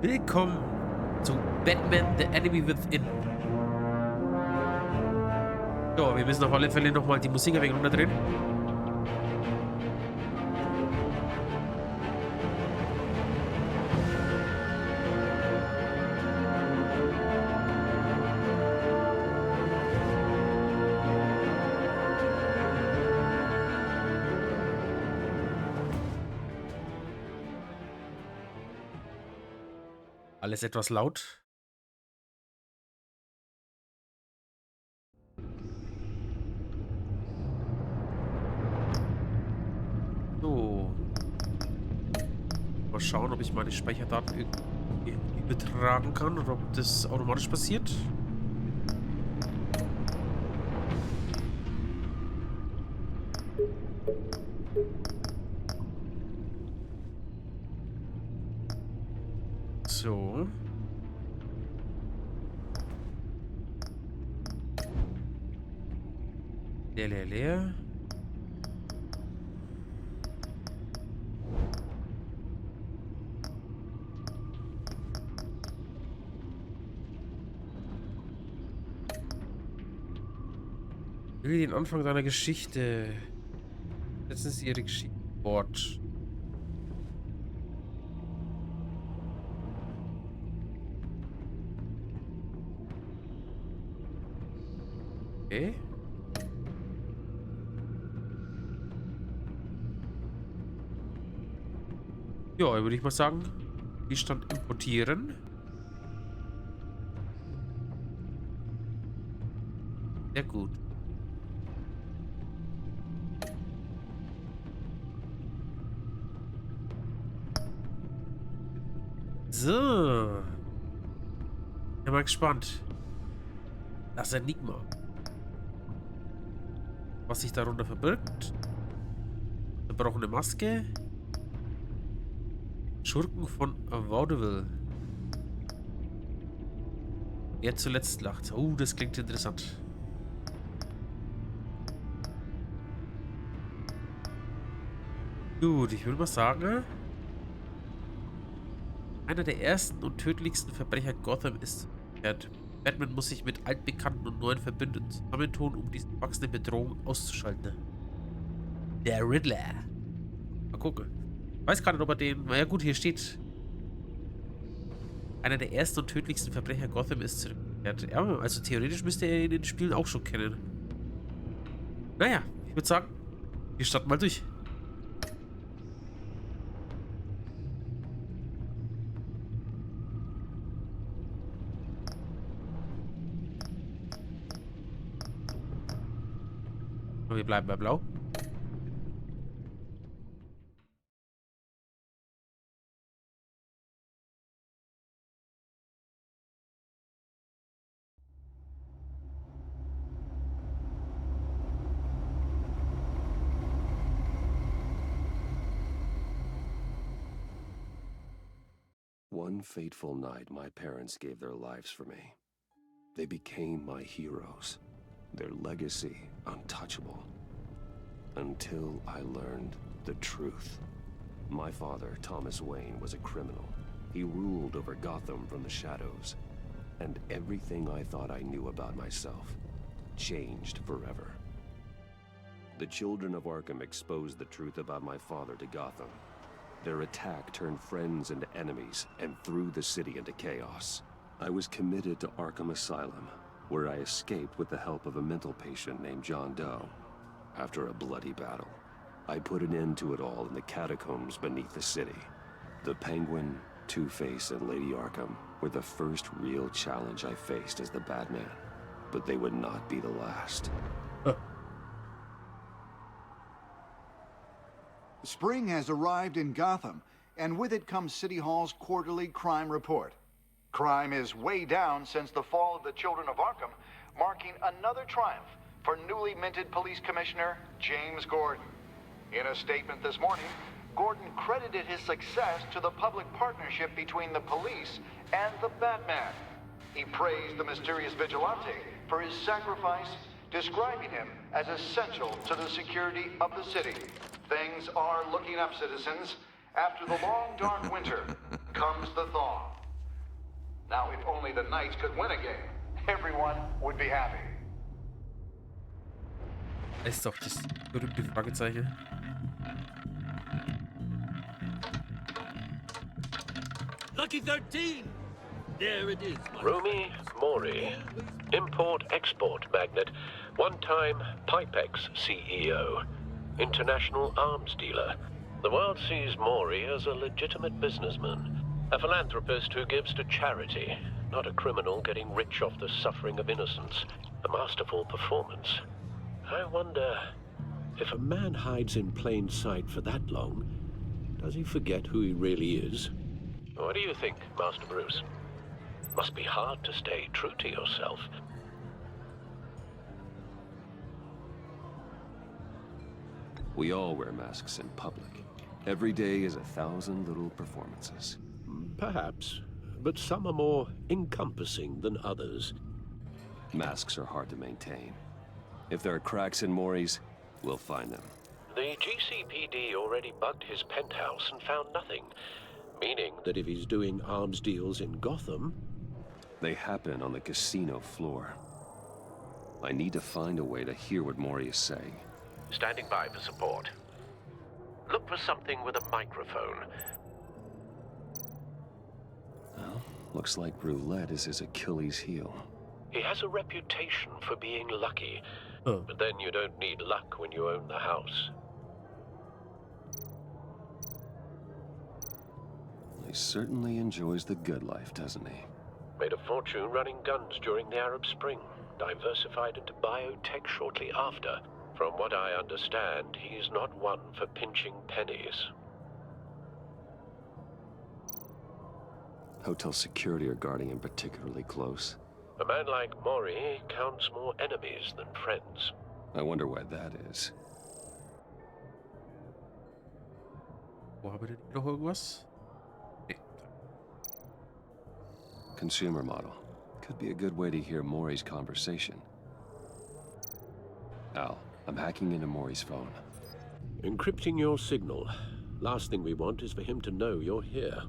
Willkommen zu Batman The Enemy Within. Ja, wir müssen auf alle Fälle nochmal die Musik ein wenig runterdrehen. Alles etwas laut. So. Mal schauen, ob ich meine Speicherdaten irgendwie übertragen kann oder ob das automatisch passiert. So. Leer, leer, leer. Will den Anfang seiner Geschichte. Setzen Sie Ihre Geschichte fort. Okay. Ja, würde ich mal sagen, die stand importieren. Sehr gut. So. Bin mal gespannt. Das Enigma. Was sich darunter verbirgt. Zerbrochene Maske. Schurken von Vaudeville. Wer zuletzt lacht. Oh, das klingt interessant. Gut, ich würde mal sagen, einer der ersten und tödlichsten Verbrecher Gotham ist zurückgekehrt. Batman muss sich mit altbekannten und neuen Verbündeten zusammentun, um diese wachsende Bedrohung auszuschalten. Der Riddler. Mal gucken. Weiß gar nicht, ob er den... Naja gut, hier steht... Einer der ersten und tödlichsten Verbrecher Gotham ist zurückgekehrt. Ja, also theoretisch müsste er ihn in den Spielen auch schon kennen. Naja, ich würde sagen, wir starten mal durch. Und wir bleiben bei Blau. One fateful night, my parents gave their lives for me. They became my heroes, their legacy untouchable. Until I learned the truth. My father, Thomas Wayne, was a criminal. He ruled over Gotham from the shadows. And everything I thought I knew about myself changed forever. The children of Arkham exposed the truth about my father to Gotham. Their attack turned friends into enemies and threw the city into chaos. I was committed to Arkham Asylum, where I escaped with the help of a mental patient named John Doe. After a bloody battle, I put an end to it all in the catacombs beneath the city. The Penguin, Two-Face, and Lady Arkham were the first real challenge I faced as the Batman, but they would not be the last. Spring has arrived in Gotham, and with it comes City Hall's quarterly crime report. Crime is way down since the fall of the Children of Arkham, marking another triumph for newly minted Police Commissioner James Gordon. In a statement this morning, Gordon credited his success to the public partnership between the police and the Batman. He praised the mysterious vigilante for his sacrifice, describing him as essential to the security of the city. Things are looking up, citizens. After the long, dark winter comes the thaw. Now, if only the Knights could win again, everyone would be happy. Ist doch das berühmte Fragezeichen. Lucky 13! There it is. Rumi Mori, import-export magnate, one-time Pipex CEO, international arms dealer. The world sees Mori as a legitimate businessman, a philanthropist who gives to charity, not a criminal getting rich off the suffering of innocence. A masterful performance. I wonder, if a man hides in plain sight for that long, does he forget who he really is? What do you think, Master Bruce? Must be hard to stay true to yourself. We all wear masks in public. Every day is 1,000 little performances. Perhaps, but some are more encompassing than others. Masks are hard to maintain. If there are cracks in Mori's, we'll find them. The GCPD already bugged his penthouse and found nothing, meaning that if he's doing arms deals in Gotham... They happen on the casino floor. I need to find a way to hear what Mori is saying. Standing by for support. Look for something with a microphone. Well, looks like roulette is his Achilles heel. He has a reputation for being lucky. Oh. But then you don't need luck when you own the house. He certainly enjoys the good life, doesn't he? Made a fortune running guns during the Arab Spring. Diversified into biotech shortly after. From what I understand, he's not one for pinching pennies. Hotel security are guarding him particularly close. A man like Mori counts more enemies than friends. I wonder why that is. Wo haben wir denn noch irgendwas? Nee. Consumer model. Could be a good way to hear Mori's conversation. Al, I'm hacking into Mori's phone. Encrypting your signal. Last thing we want is for him to know you're here.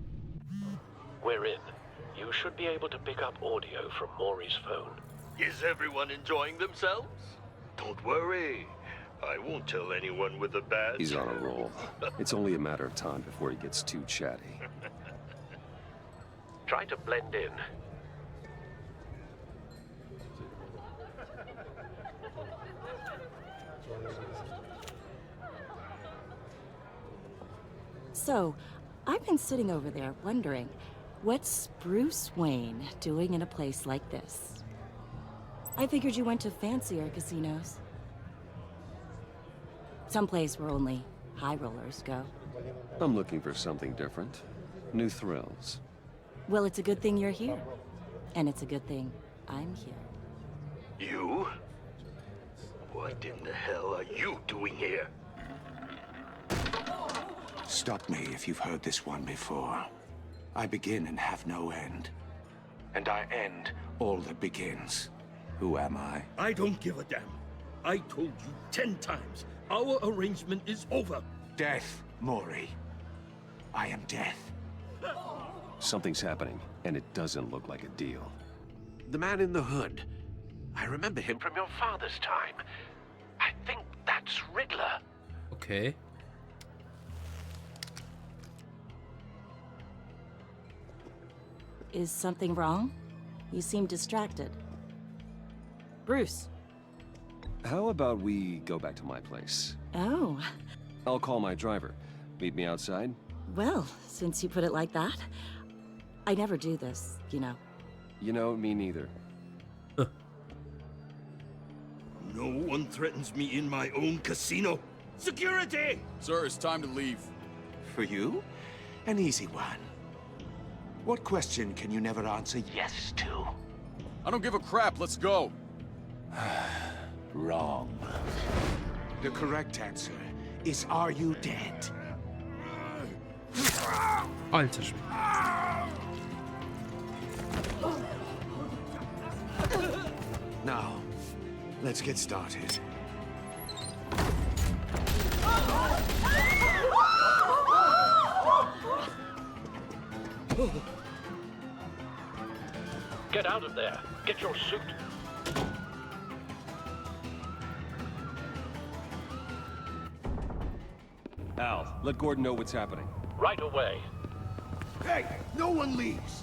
We're in. You should be able to pick up audio from Mori's phone. Is everyone enjoying themselves? Don't worry. I won't tell anyone with a badge. He's on a roll. It's only a matter of time before he gets too chatty. Try to blend in. So, I've been sitting over there wondering, what's Bruce Wayne doing in a place like this? I figured you went to fancier casinos. Someplace where only high rollers go. I'm looking for something different. New thrills. Well, it's a good thing you're here. And it's a good thing I'm here. You? What in the hell are you doing here? Stop me if you've heard this one before. I begin and have no end. And I end all that begins. Who am I? I don't give a damn. I told you 10 times. Our arrangement is over. Death, Mori. I am death. Something's happening, and it doesn't look like a deal. The man in the hood. I remember him from your father's time. I think that's Riddler. Okay. Is something wrong? You seem distracted. Bruce. How about we go back to my place? Oh, I'll call my driver. Meet me outside? well, since you put it like that. I never do this, you know. You know, me neither. No one threatens me in my own casino. Security! Sir, it's time to leave. For you? An easy one. What question can you never answer yes to? I don't give a crap, let's go. Wrong. The correct answer is, are you dead? Alter Schwede. Now, let's get started. Get out of there. Get your suit. Al, let Gordon know what's happening. Right away. Hey, no one leaves!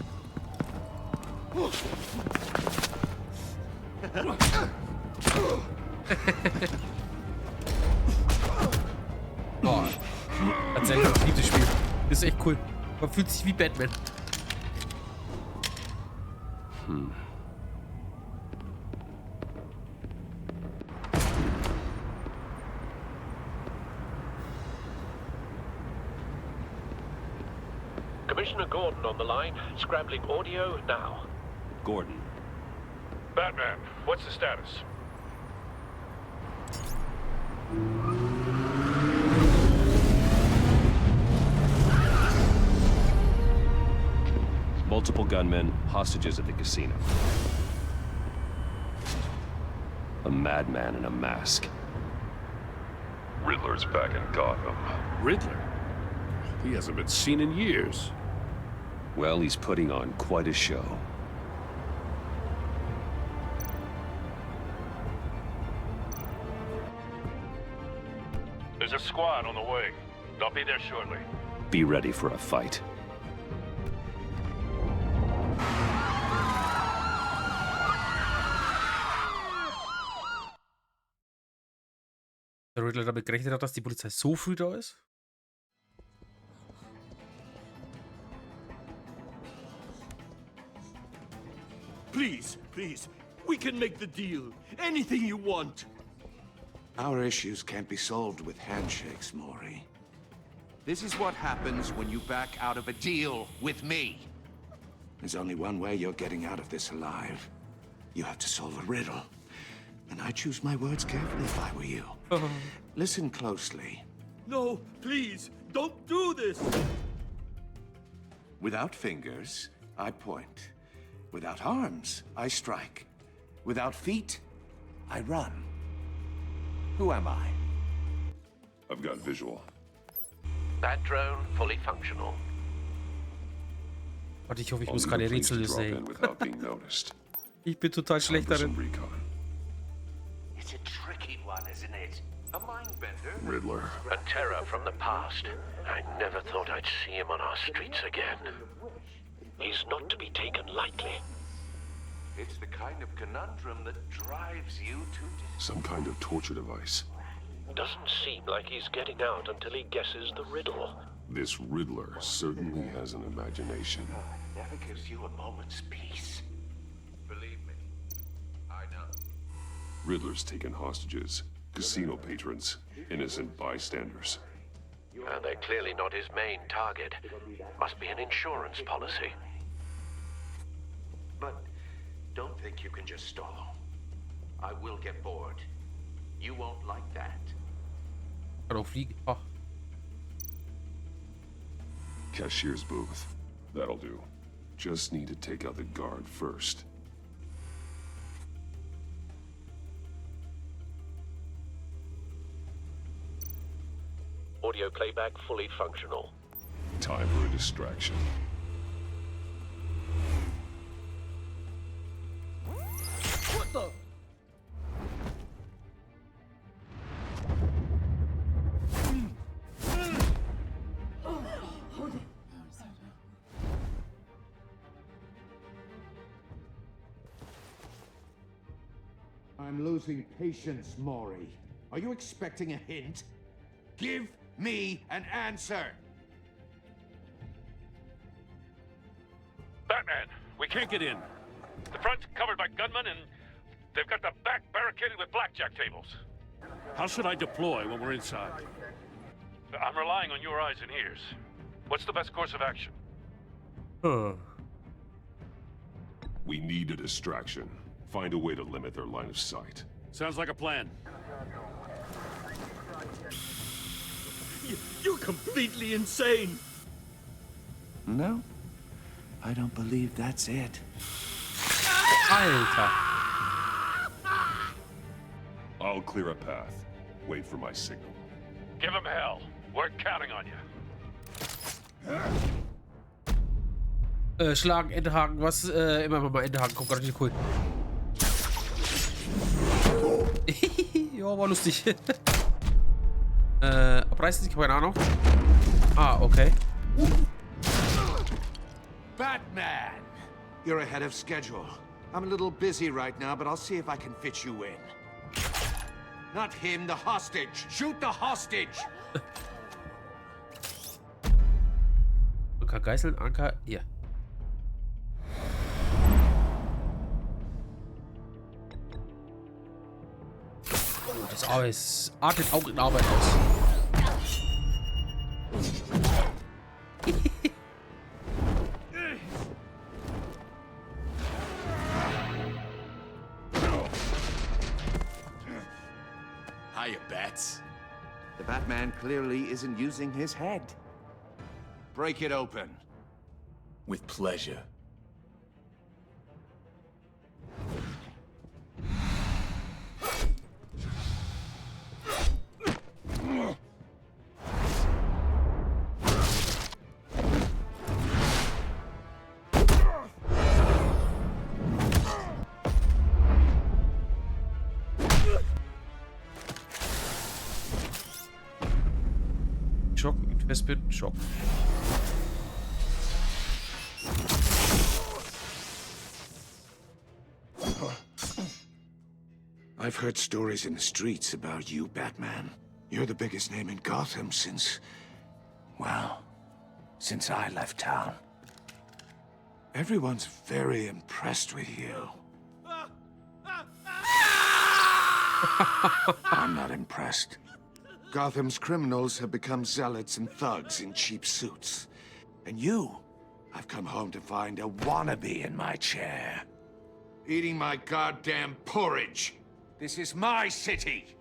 Boah. Ganz ehrlich, ich liebe das Spiel. Das ist echt cool. Man fühlt sich wie Batman. Commissioner Gordon on the line. Scrambling audio now. Gordon. Batman, what's the status? Multiple gunmen, hostages at the casino. A madman in a mask. Riddler's back in Gotham. Riddler? He hasn't been seen in years. Well, he's putting on quite a show. There's a squad on the way. They'll be there shortly. Be ready for a fight. Der Riddler damit gerechnet hat, dass die Polizei so früh da ist? Please, please, we can make the deal. Anything you want. Our issues can't be solved with handshakes, Maury. This is what happens when you back out of a deal with me. There's only one way you're getting out of this alive. You have to solve a riddle. And I choose my words carefully if I were you. Listen closely. No, please, don't do this. Without fingers, I point. Without arms, I strike. Without feet, I run. Who am I? I've got visual. That drone fully functional. Warte, ich hoffe, ich muss keine Rätsel sehen. Without being noticed. Ich bin total schlecht darin. Recon. It's a tricky one, isn't it? A mindbender. Riddler. A terror from the past. I never thought I'd see him on our streets again. He's not to be taken lightly. It's the kind of conundrum that drives you to... Some kind of torture device. Doesn't seem like he's getting out until he guesses the riddle. This Riddler certainly has an imagination. Never gives you a moment's peace. Believe me, I know. Riddler's taken hostages, casino patrons, innocent bystanders. They're clearly not his main target. Must be an insurance policy. But don't think you can just stall. I will get bored. You won't like that. Kann auch fliegen. Ah. Cashier's booth. That'll do. Just need to take out the guard first. Audio playback fully functional. Time for a distraction. What the? I'm losing patience, Maury. Are you expecting a hint? Give me an answer! Batman, we can't get in. The front's covered by gunmen and they've got the back barricaded with blackjack tables. How should I deploy when we're inside? I'm relying on your eyes and ears. What's the best course of action? Huh. We need a distraction. Find a way to limit their line of sight. Sounds like a plan. You're completely insane. No, I don't believe that's it. Alter. I'll clear a path. Wait for my signal. Give him hell. We're counting on you. Schlagen, Endhaken, was, immer mal Endhaken, kommt gerade nicht cool. Ja, war lustig. Abreißen, ich habe keine Ahnung. Ah, okay. Batman! You're ahead of schedule. I'm a little busy right now, but I'll see if I can fit you in. Not him, the hostage! Shoot the hostage! Anker geißeln, Anker, hier. Oh, das Eis artet auch in Arbeit aus. Hiya, Bats. The Batman clearly isn't using his head. Break it open. With pleasure. Schock, festbinden, Schock. I've heard stories in the streets about you, Batman. You're the biggest name in Gotham since... well, since I left town. Everyone's very impressed with you. I'm not impressed. Gotham's criminals have become zealots and thugs in cheap suits. And you, I've come home to find a wannabe in my chair. Eating my goddamn porridge. This is my city.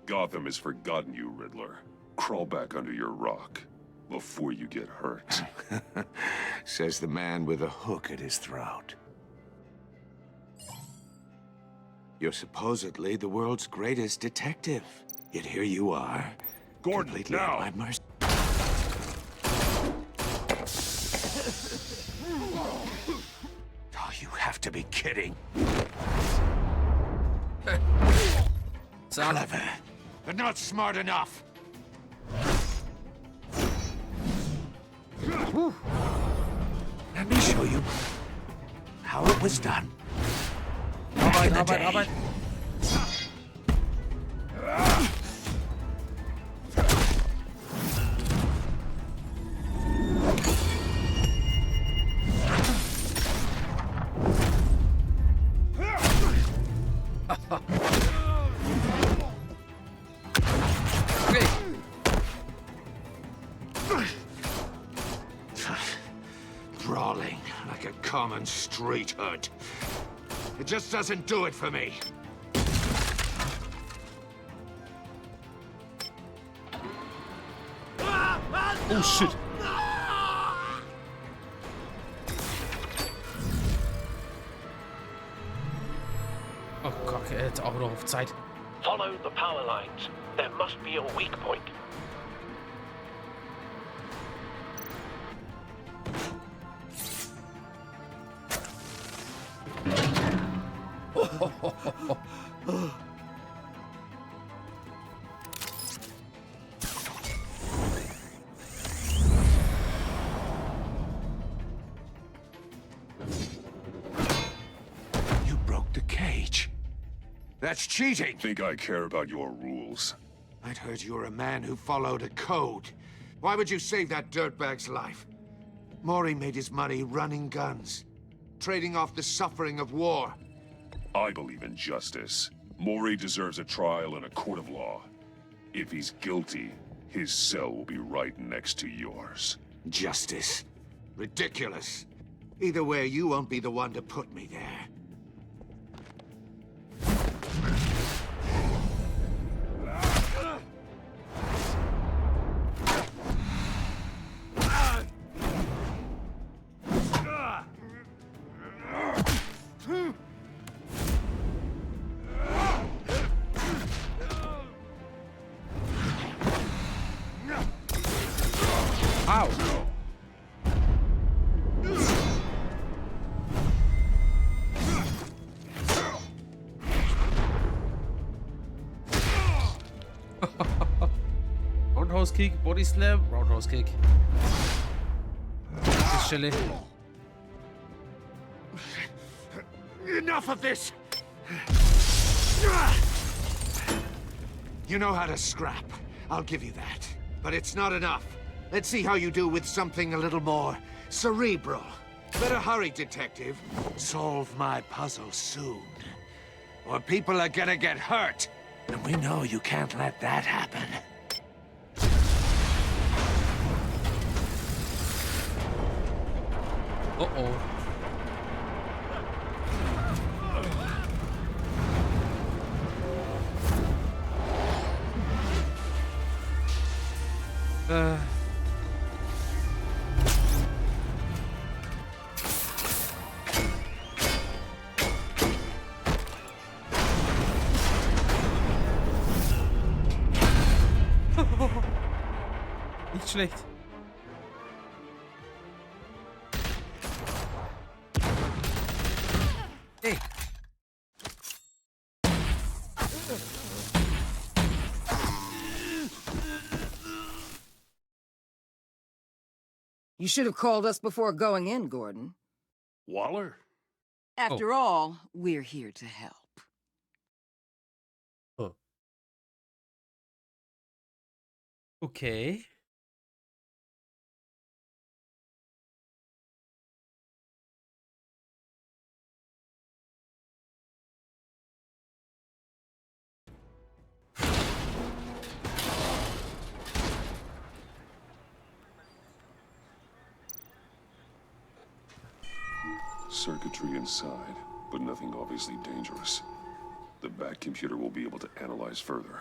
Gotham has forgotten you, Riddler. Crawl back under your rock before you get hurt. Says the man with a hook at his throat. You're supposedly the world's greatest detective. Yet here you are, Gordon, completely now! at my mercy. Oh, you have to be kidding. Clever, but not smart enough. Let me show you how it was done. Arbeit, Arbeit, Arbeit. Brawling like a common street hood. It just doesn't do it for me. Oh shit. Oh Gott, jetzt auch noch auf Zeit. Follow the power lines. There must be a weak point. You broke the cage. That's cheating. Think I care about your rules? I'd heard you were a man who followed a code. Why would you save that dirtbag's life? Mori made his money running guns, trading off the suffering of war. I believe in justice. Mori deserves a trial in a court of law. If he's guilty, his cell will be right next to yours. Justice. Ridiculous. Either way, you won't be the one to put me there. Roundhouse Kick, Body Slam, Roundhouse Kick. Diese Stelle. Enough of this! You know how to scrap. I'll give you that. But it's not enough. Let's see how you do with something a little more cerebral. Better hurry, detective. Solve my puzzle soon. Or people are gonna get hurt. And we know you can't let that happen. Uh-oh. Nicht schlecht. Hey. You should have called us before going in, Gordon. Waller? After all, we're here to help. Oh. Okay. Circuitry inside, but nothing obviously dangerous. The back computer will be able to analyze further.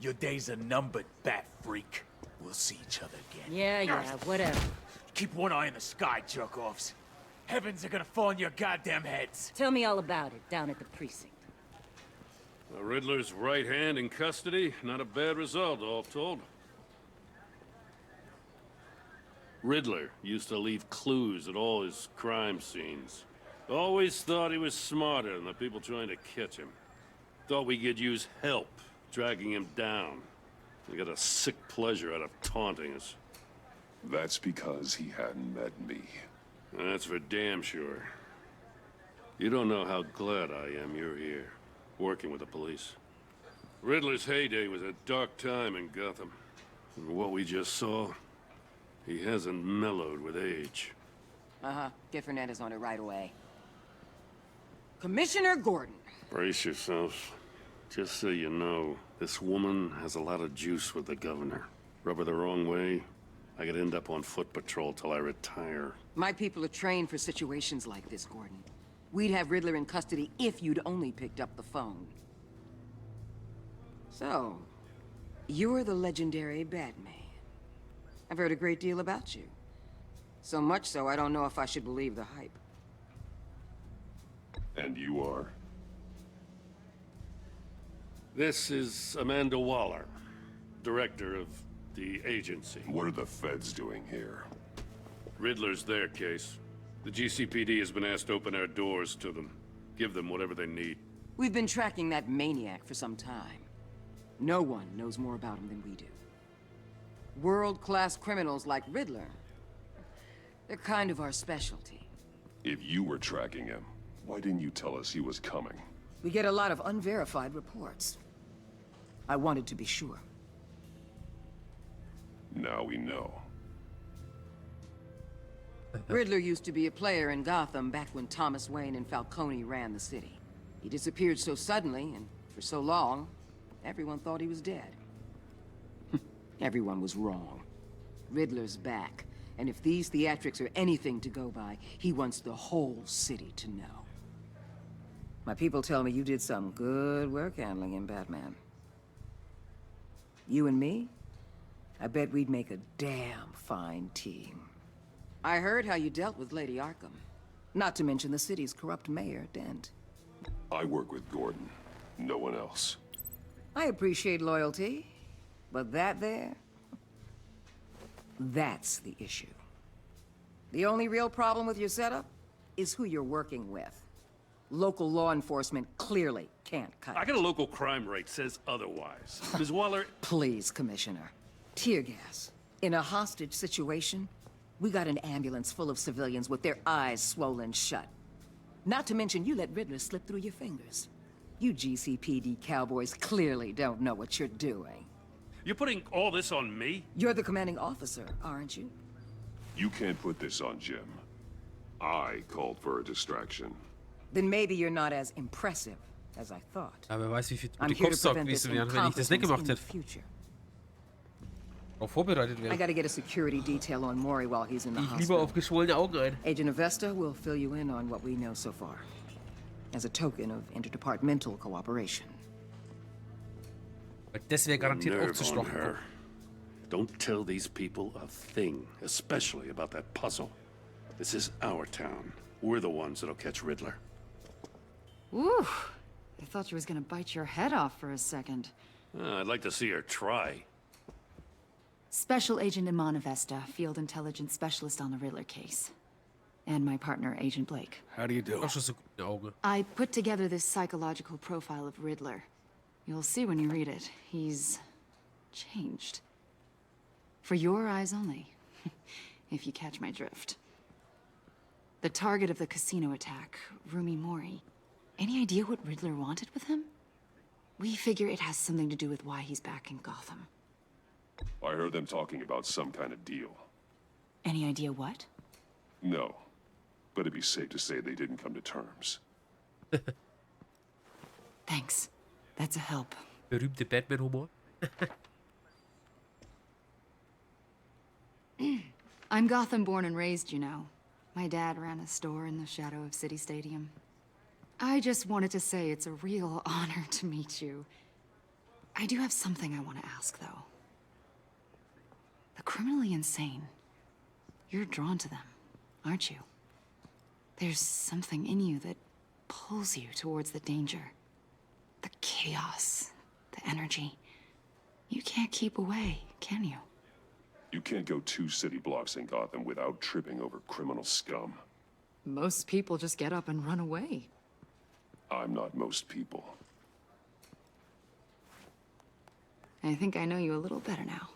Your days are numbered, bat freak. We'll see each other again. Yeah, whatever. Keep one eye in the sky, jerk-offs. Heavens are gonna fall on your goddamn heads. Tell me all about it down at the precinct. The Riddler's right hand in custody. Not a bad result, all told. Riddler used to leave clues at all his crime scenes. Always thought he was smarter than the people trying to catch him. Thought we could use help dragging him down. He got a sick pleasure out of taunting us. That's because he hadn't met me. That's for damn sure. You don't know how glad I am you're here, working with the police. Riddler's heyday was a dark time in Gotham. And what we just saw, he hasn't mellowed with age. Uh-huh. Get Fernandez on it right away. Commissioner Gordon. Brace yourselves. Just so you know, this woman has a lot of juice with the governor. Rub her the wrong way, I could end up on foot patrol till I retire. My people are trained for situations like this, Gordon. We'd have Riddler in custody if you'd only picked up the phone. So, you're the legendary Batman. I've heard a great deal about you. So much so, I don't know if I should believe the hype. And you are? This is Amanda Waller, director of the agency. What are the feds doing here? Riddler's their case. The GCPD has been asked to open our doors to them. Give them whatever they need. We've been tracking that maniac for some time. No one knows more about him than we do. World-class criminals like Riddler. They're kind of our specialty. If you were tracking him, why didn't you tell us he was coming? We get a lot of unverified reports. I wanted to be sure. Now we know. Riddler used to be a player in Gotham back when Thomas Wayne and Falcone ran the city. He disappeared so suddenly and for so long, everyone thought he was dead. Everyone was wrong. Riddler's back, and if these theatrics are anything to go by, he wants the whole city to know. My people tell me you did some good work handling him, Batman. You and me? I bet we'd make a damn fine team. I heard how you dealt with Lady Arkham. Not to mention the city's corrupt mayor, Dent. I work with Gordon. No one else. I appreciate loyalty, but that there? That's the issue. The only real problem with your setup is who you're working with. Local law enforcement clearly can't cut it. I got a local crime rate says otherwise. Ms. Waller... Please, Commissioner. Tear gas. In a hostage situation, we got an ambulance full of civilians with their eyes swollen shut. Not to mention you let Riddler slip through your fingers. You GCPD cowboys clearly don't know what you're doing. You're putting all this on me? You're the commanding officer, aren't you? You can't put this on Jim. I called for a distraction. Then maybe you're not as impressive as I thought. Aber wer weiß, wie viel I'm gute here to Kopfstock prevent this gewesen wären, wenn ich das nicht incompetence gemacht in the hätte. future. Auch vorbereitet I wäre. gotta get a security detail on Maury while he's in the Ich lieber hospital. auf geschwollene Augen ein. Agent Avesta will fill you in on what we know so far, as a token of interdepartmental cooperation. Weil das wäre garantiert auch Nerve zu on schwach. her. Don't tell these people a thing, especially about that puzzle. This is our town. We're the ones that'll catch Riddler. Ooh, I thought you was gonna bite your head off for a second. I'd like to see her try. Special Agent Iman Avesta, Field Intelligence Specialist on the Riddler case. And my partner, Agent Blake. How do you do? Auch schon so gute Augen. I put together this psychological profile of Riddler. You'll see when you read it. He's changed. For your eyes only, if you catch my drift. The target of the casino attack, Rumi Mori. Any idea what Riddler wanted with him? We figure it has something to do with why he's back in Gotham. I heard them talking about some kind of deal. Any idea what? No, but it'd be safe to say they didn't come to terms. Thanks. That's a help. Berühmte Batman-Humor. I'm Gotham born and raised, you know. My dad ran a store in the shadow of City Stadium. I just wanted to say it's a real honor to meet you. I do have something I want to ask, though. The criminally insane. You're drawn to them, aren't you? There's something in you that pulls you towards the danger. The chaos, the energy. You can't keep away, can you? You can't go 2 city blocks in Gotham without tripping over criminal scum. Most people just get up and run away. I'm not most people. I think I know you a little better now.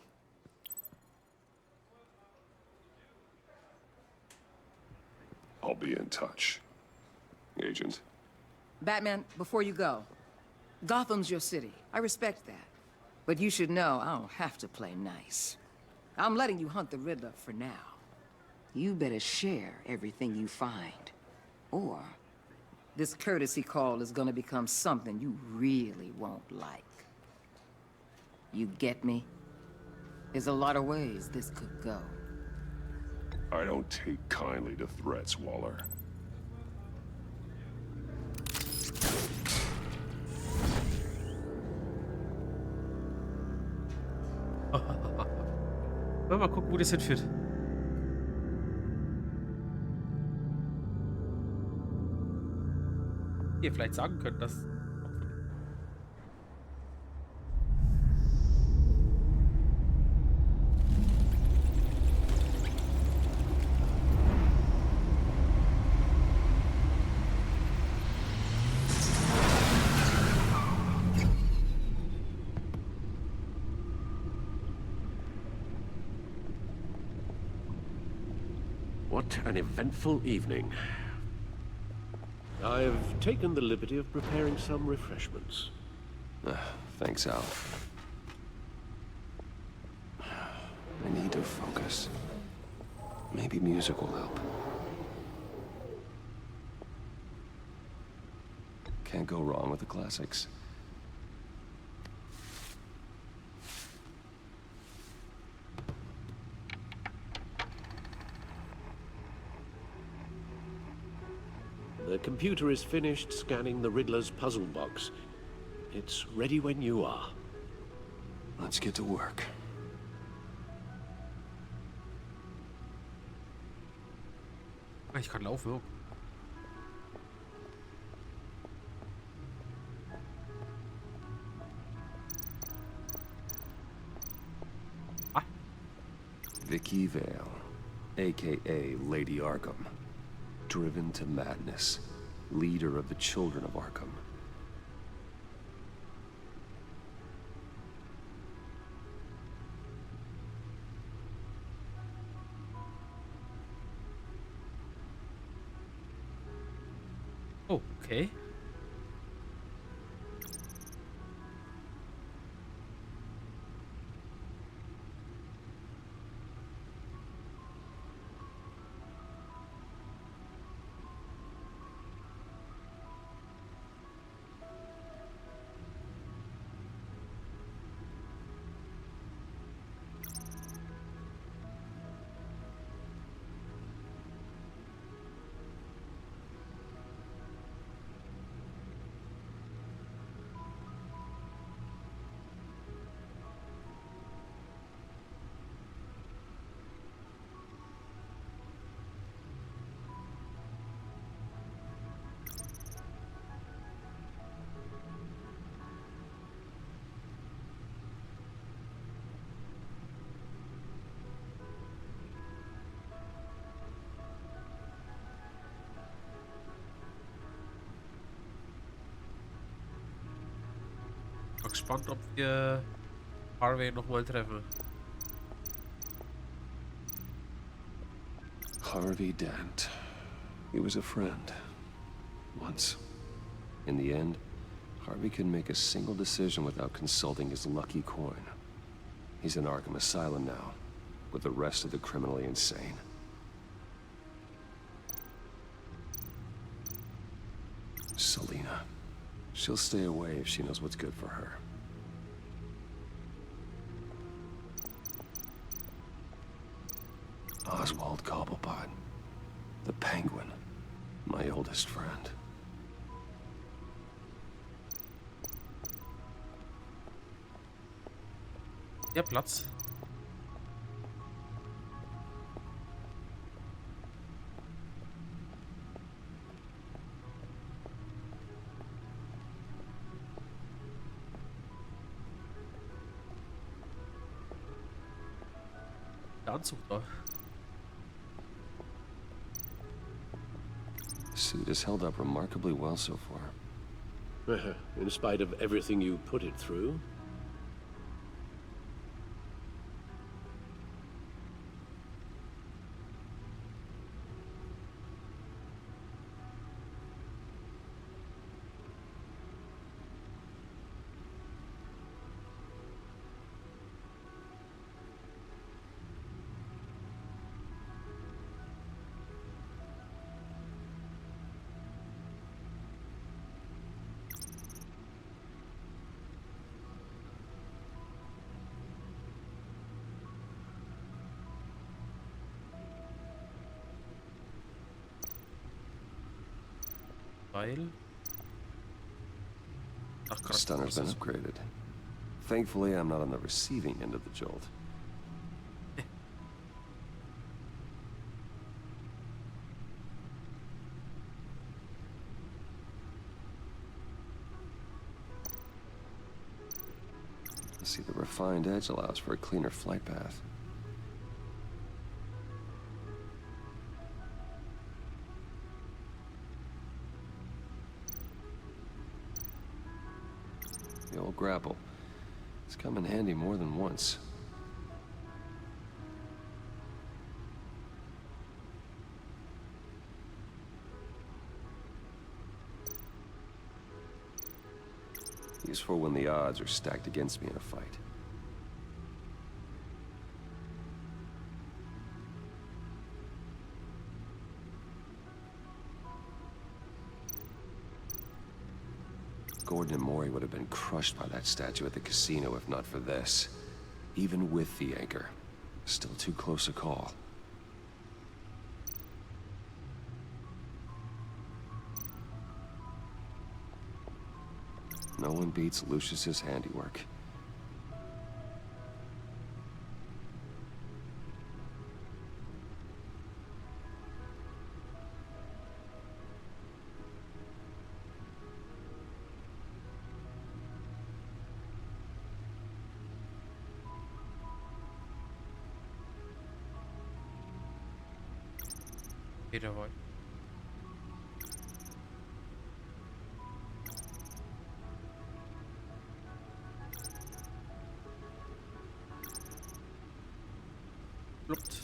I'll be in touch. Agent. Batman, before you go, Gotham's your city. I respect that. But you should know I don't have to play nice. I'm letting you hunt the Riddler for now. You better share everything you find. Or this courtesy call is gonna become something you really won't like. You get me? There's a lot of ways this could go. I don't take kindly to threats, Waller. Mal gucken, wo das hinführt. Ihr vielleicht sagen könnt, dass... What an eventful evening. I've taken the liberty of preparing some refreshments. Thanks, Al. I need to focus. Maybe music will help. Can't go wrong with the classics. The computer is finished scanning the Riddler's puzzle box. It's ready when you are. Let's get to work. Ich kann laufen. Oh. Vicky. Vicky Vale, aka Lady Arkham. Driven to madness, leader of the Children of Arkham. Okay. Ich bin gespannt, ob wir Harvey nochmal treffen. Harvey Dent. He was a friend. Once. In the end, Harvey couldn't make a single decision without consulting his lucky coin. He's in Arkham Asylum now, with the rest of the criminally insane. Selina. She'll stay away if she knows what's good for her. Oswald Cobblepot. The Penguin. My oldest friend. Ja, Platz. Der Anzug da. Suit has held up remarkably well so far. In spite of everything you put it through? Weil. Ach, The stunner's been upgraded. Thankfully, I'm not on the receiving end of the jolt. See, the refined edge allows for a cleaner flight path. The old grapple. It's come in handy more than once. Useful when the odds are stacked against me in a fight. Gordon and Maury would have been crushed by that statue at the casino if not for this. Even with the anchor. Still too close a call. No one beats Lucius's handiwork. Peter White. Klopt.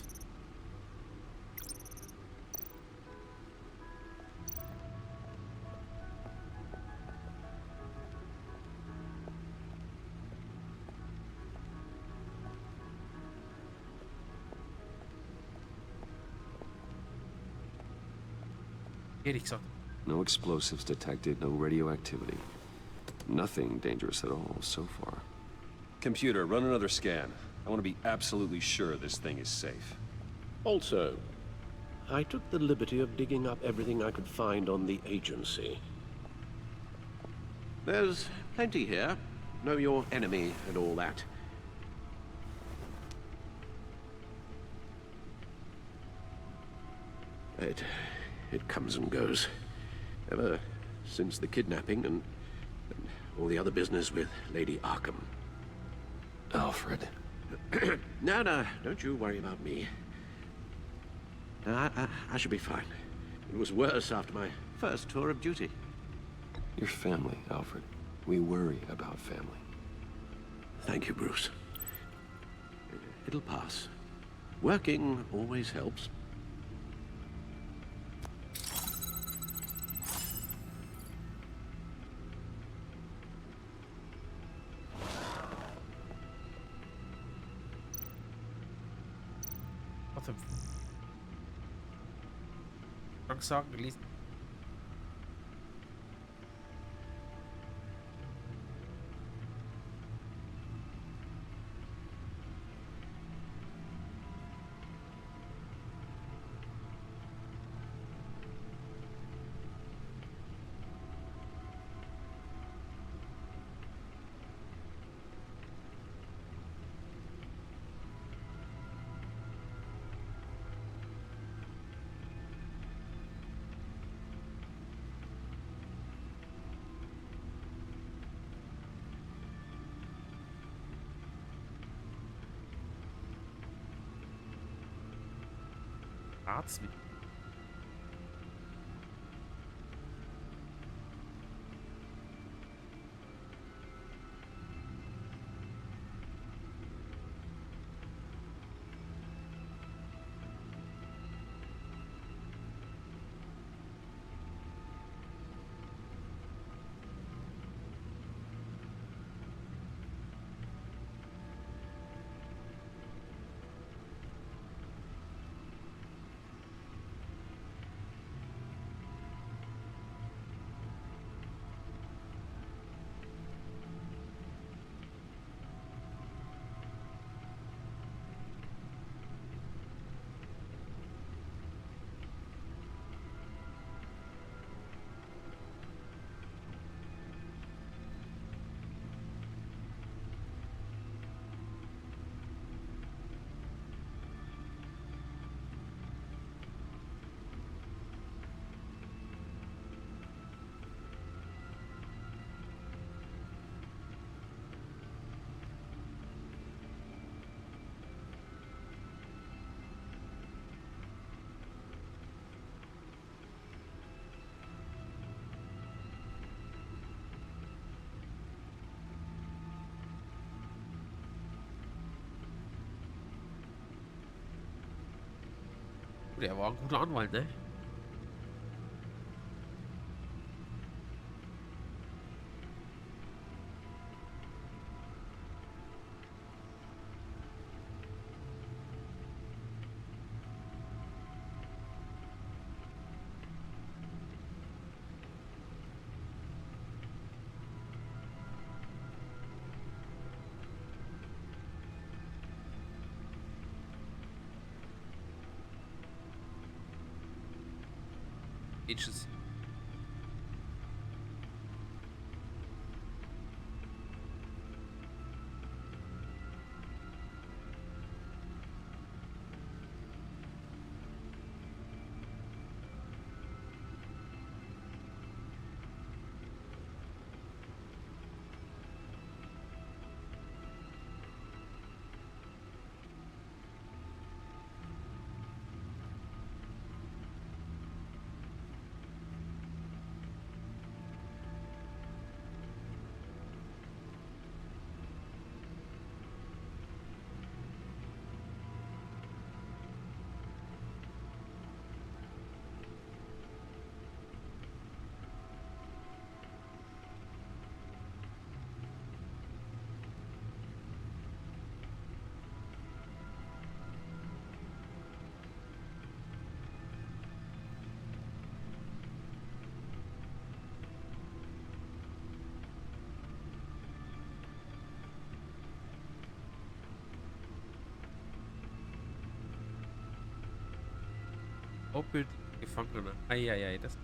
Eriksson. No explosives detected, no radioactivity. Nothing dangerous at all so far. Computer, run another scan. I want to be absolutely sure this thing is safe. Also, I took the liberty of digging up everything I could find on the agency. There's plenty here. Know your enemy and all that. It comes and goes. Ever since the kidnapping and all the other business with Lady Arkham. Alfred. No, don't you worry about me. I should be fine. It was worse after my first tour of duty. Your family, Alfred. We worry about family. Thank you, Bruce. It'll pass. Working always helps. Wat een... Krankzaken gelesen. Arztmittel. Der war ein guter Anwalt, ne? Agency. Hauptgültige Gefangene. Eieiei, das.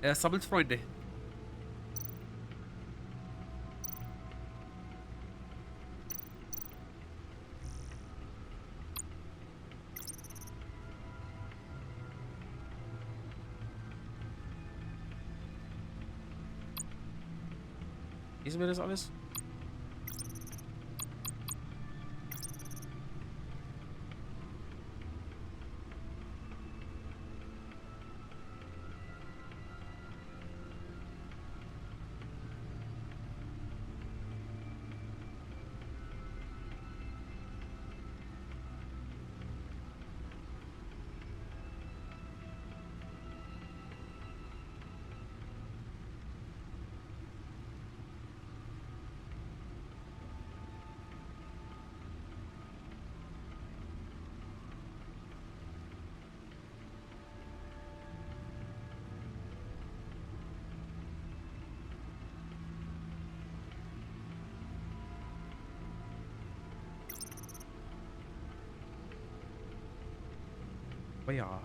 Er sammelt Freunde. Lesen wir das alles? Oh ja.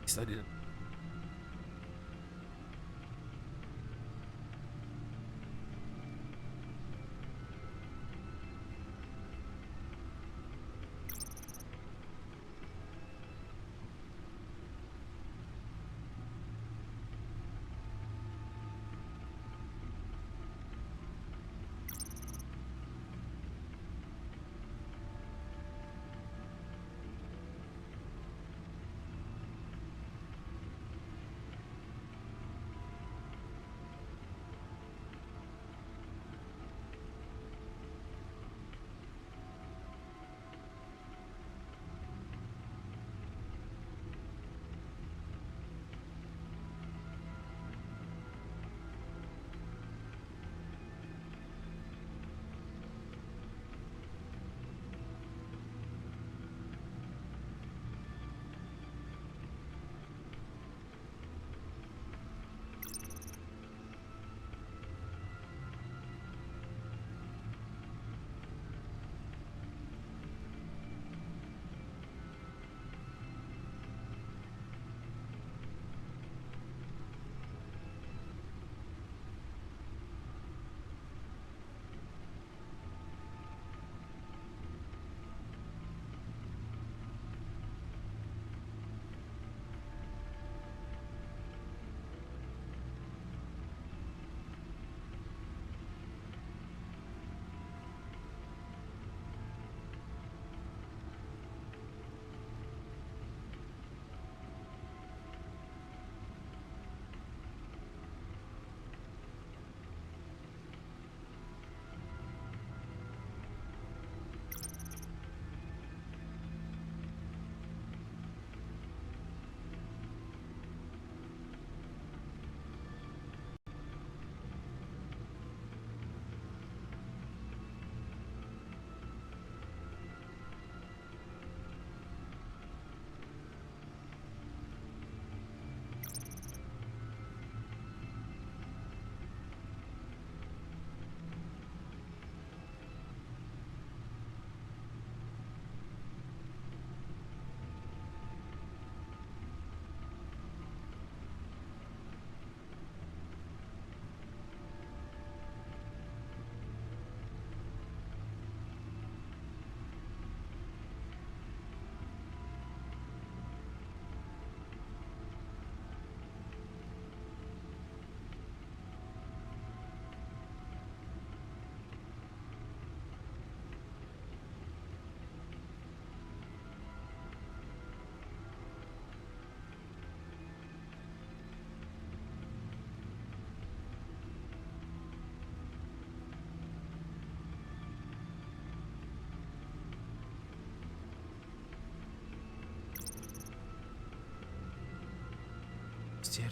Ist eine. Serie.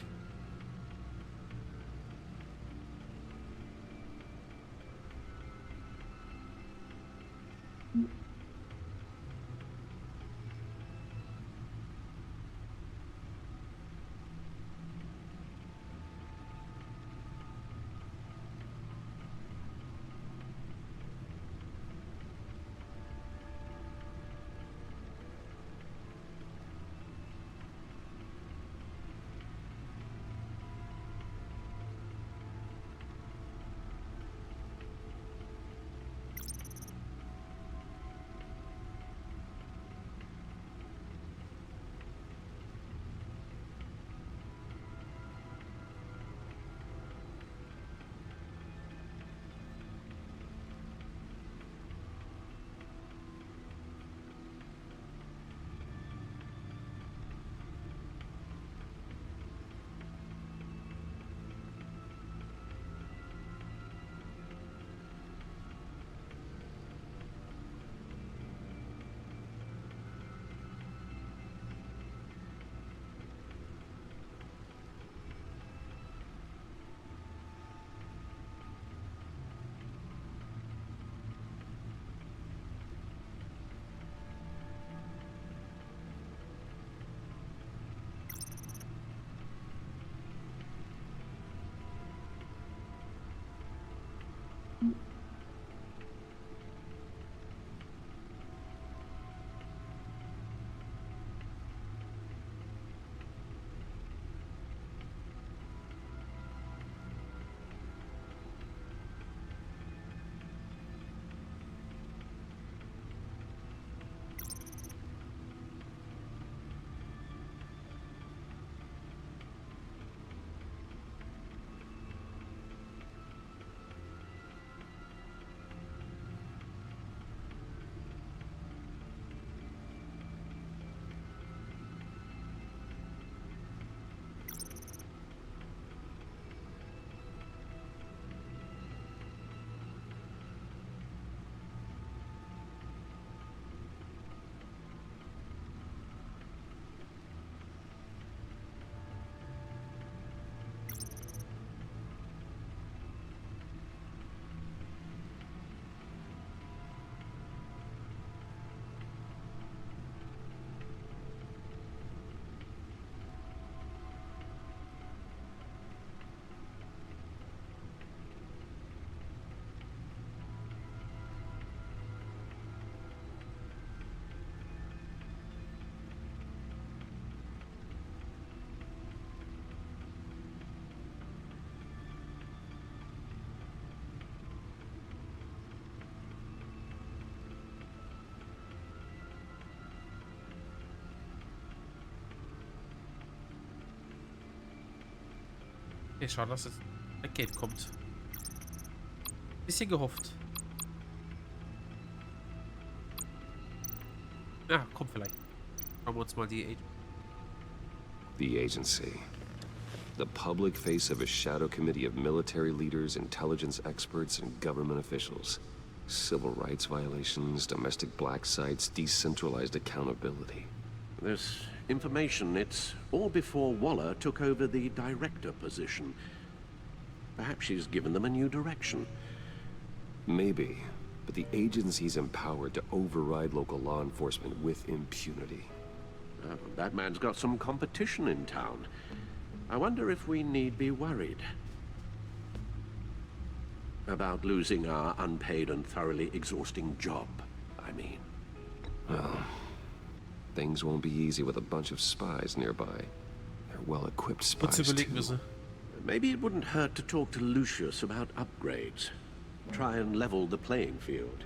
Okay, schade, dass jetzt ein Gate kommt. Bisschen gehofft. Ja, kommt vielleicht. Schauen wir uns mal die The agency. The public face of a shadow committee of military leaders, intelligence experts, and government officials. Civil rights violations, domestic black sites, decentralized accountability. This information, it's all before Waller took over the director position. Perhaps she's given them a new direction. Maybe, but the agency's empowered to override local law enforcement with impunity. That man's got some competition in town. I wonder if we need be worried about losing our unpaid and thoroughly exhausting job, I mean. Well, things won't be easy with a bunch of spies nearby. They're well-equipped spies, too. Maybe it wouldn't hurt to talk to Lucius about upgrades. Try and level the playing field.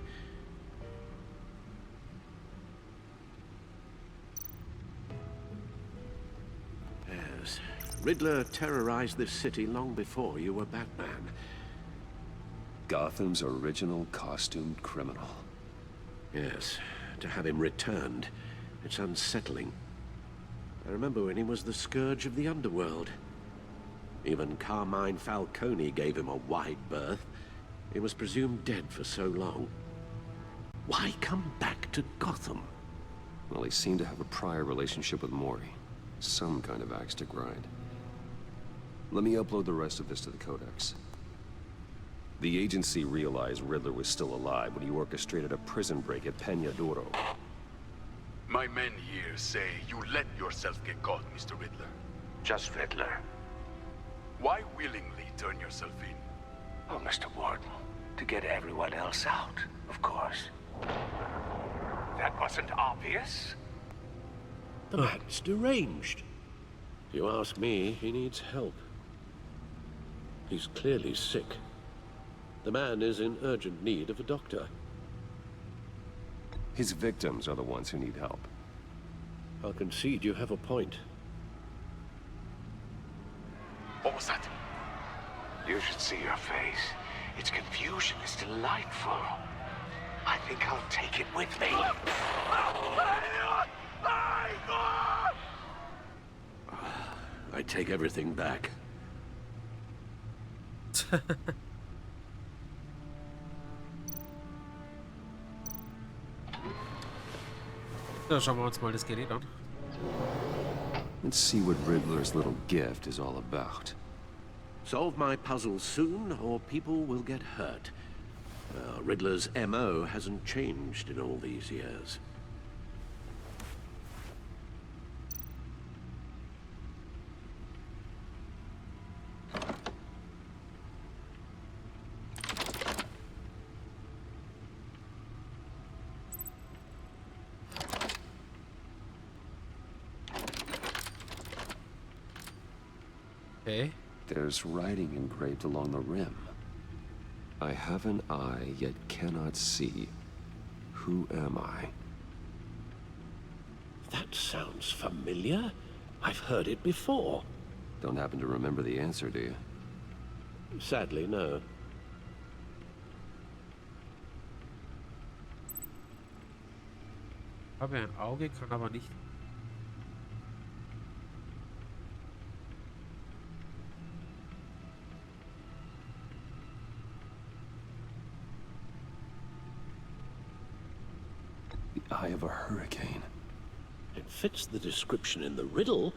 Yes, Riddler terrorized this city long before you were Batman. Gotham's original costumed criminal. Yes, to have him returned, it's unsettling. I remember when he was the scourge of the underworld. Even Carmine Falcone gave him a wide berth. He was presumed dead for so long. Why come back to Gotham? Well, he seemed to have a prior relationship with Mori. Some kind of axe to grind. Let me upload the rest of this to the Codex. The agency realized Riddler was still alive when he orchestrated a prison break at Peñadoro. My men here say you let yourself get caught, Mr. Riddler. Just Riddler. Why willingly turn yourself in? Oh, Mr. Warden, to get everyone else out, of course. That wasn't obvious. The man's deranged. If you ask me, he needs help. He's clearly sick. The man is in urgent need of a doctor. His victims are the ones who need help. I'll concede you have a point. What was that? You should see your face. Its confusion is delightful. I think I'll take it with me. I take everything back. So, schauen wir uns mal das Gerät an. Let's see what Riddler's little gift is all about. Solve my puzzle soon, or people will get hurt. Riddler's MO hasn't changed in all these years. Okay. There's writing engraved along the rim. I have an eye, yet cannot see. Who am I? That sounds familiar. I've heard it before. Don't happen to remember the answer, do you? Sadly, no. Habe ein Auge, kann aber nicht. The eye of a hurricane. It fits the description in the riddle,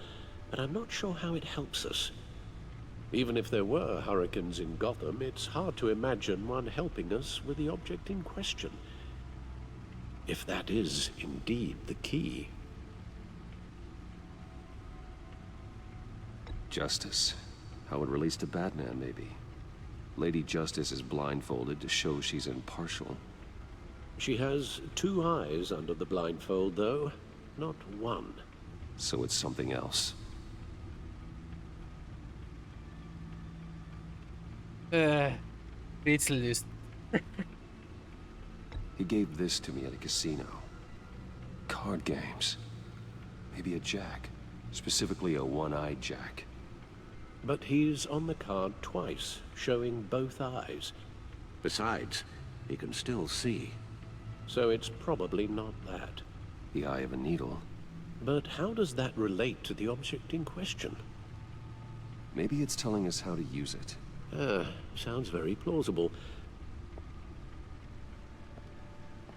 but I'm not sure how it helps us. Even if there were hurricanes in Gotham, it's hard to imagine one helping us with the object in question. If that is indeed the key. Justice. How it relates to Batman, maybe. Lady Justice is blindfolded to show she's impartial. She has two eyes under the blindfold, though, not one. So it's something else. Rätsel lösen. He gave this to me at a casino. Card games. Maybe a jack. Specifically a one-eyed jack. But he's on the card twice, showing both eyes. Besides, he can still see. So it's probably not that. The eye of a needle. But how does that relate to the object in question? Maybe it's telling us how to use it. Sounds very plausible.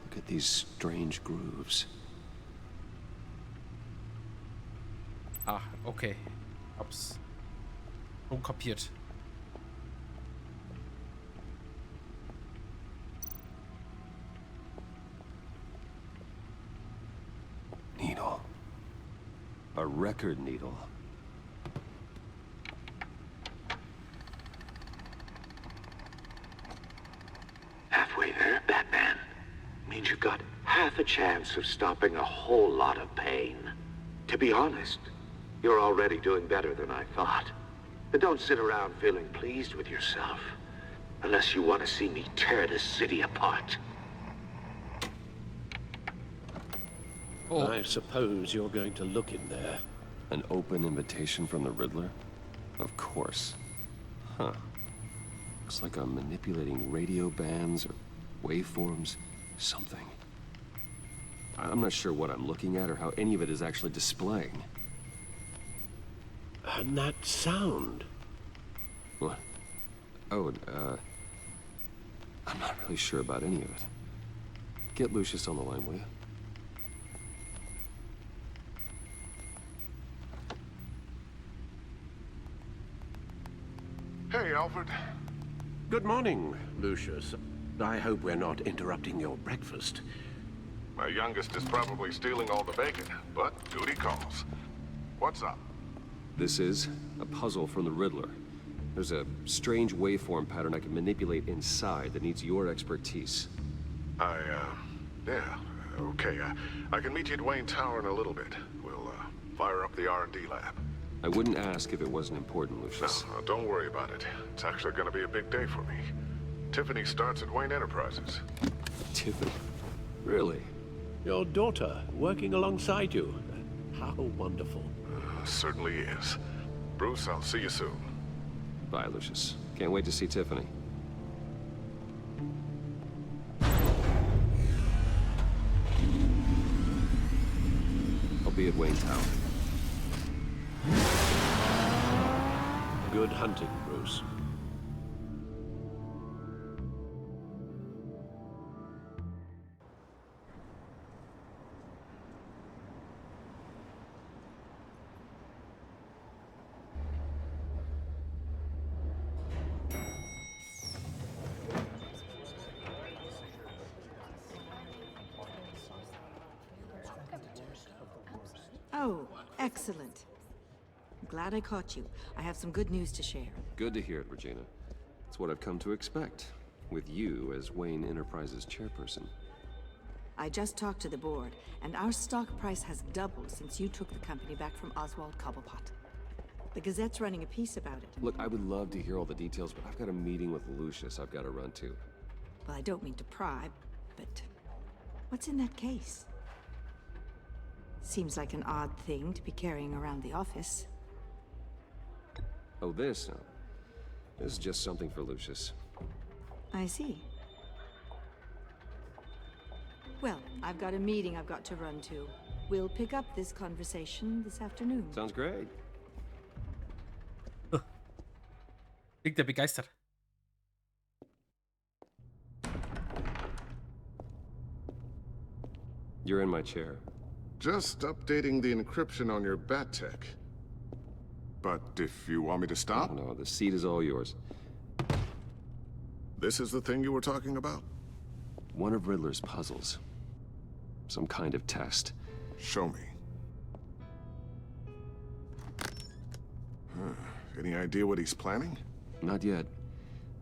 Look at these strange grooves. Ah, okay. Hab's schon kapiert. Needle. A record needle. Halfway there, Batman. Means you've got half a chance of stopping a whole lot of pain. To be honest, you're already doing better than I thought. But don't sit around feeling pleased with yourself. Unless you want to see me tear this city apart. Oh. I suppose you're going to look in there. An open invitation from the Riddler? Of course. Huh. Looks like I'm manipulating radio bands or waveforms. Something. I'm not sure what I'm looking at or how any of it is actually displaying. And that sound. What? Oh, I'm not really sure about any of it. Get Lucius on the line, will you? Hey, Alfred. Good morning, Lucius. I hope we're not interrupting your breakfast. My youngest is probably stealing all the bacon, but duty calls. What's up? This is a puzzle from the Riddler. There's a strange waveform pattern I can manipulate inside that needs your expertise. Yeah, okay. I can meet you at Wayne Tower in a little bit. We'll, fire up the R&D lab. I wouldn't ask if it wasn't important, Lucius. No, don't worry about it. It's actually gonna be a big day for me. Tiffany starts at Wayne Enterprises. Tiffany? Really? Your daughter, working alongside you. How wonderful. Certainly is. Bruce, I'll see you soon. Bye, Lucius. Can't wait to see Tiffany. I'll be at Wayne Tower. Good hunting, Bruce. Oh, excellent. I'm glad I caught you. I have some good news to share. Good to hear it, Regina. It's what I've come to expect, with you as Wayne Enterprises chairperson. I just talked to the board, and our stock price has doubled since you took the company back from Oswald Cobblepot. The Gazette's running a piece about it. Look, I would love to hear all the details, but I've got a meeting with Lucius I've got to run to. Well, I don't mean to pry, but what's in that case? Seems like an odd thing to be carrying around the office. Oh, this? No. This is just something for Lucius. I see. Well, I've got a meeting I've got to run to. We'll pick up this conversation this afternoon. Sounds great. Klingt er begeistert. You're in my chair. Just updating the encryption on your bat tech. But if you want me to stop? No, the seat is all yours. This is the thing you were talking about? One of Riddler's puzzles. Some kind of test. Show me. Any idea what he's planning? Not yet.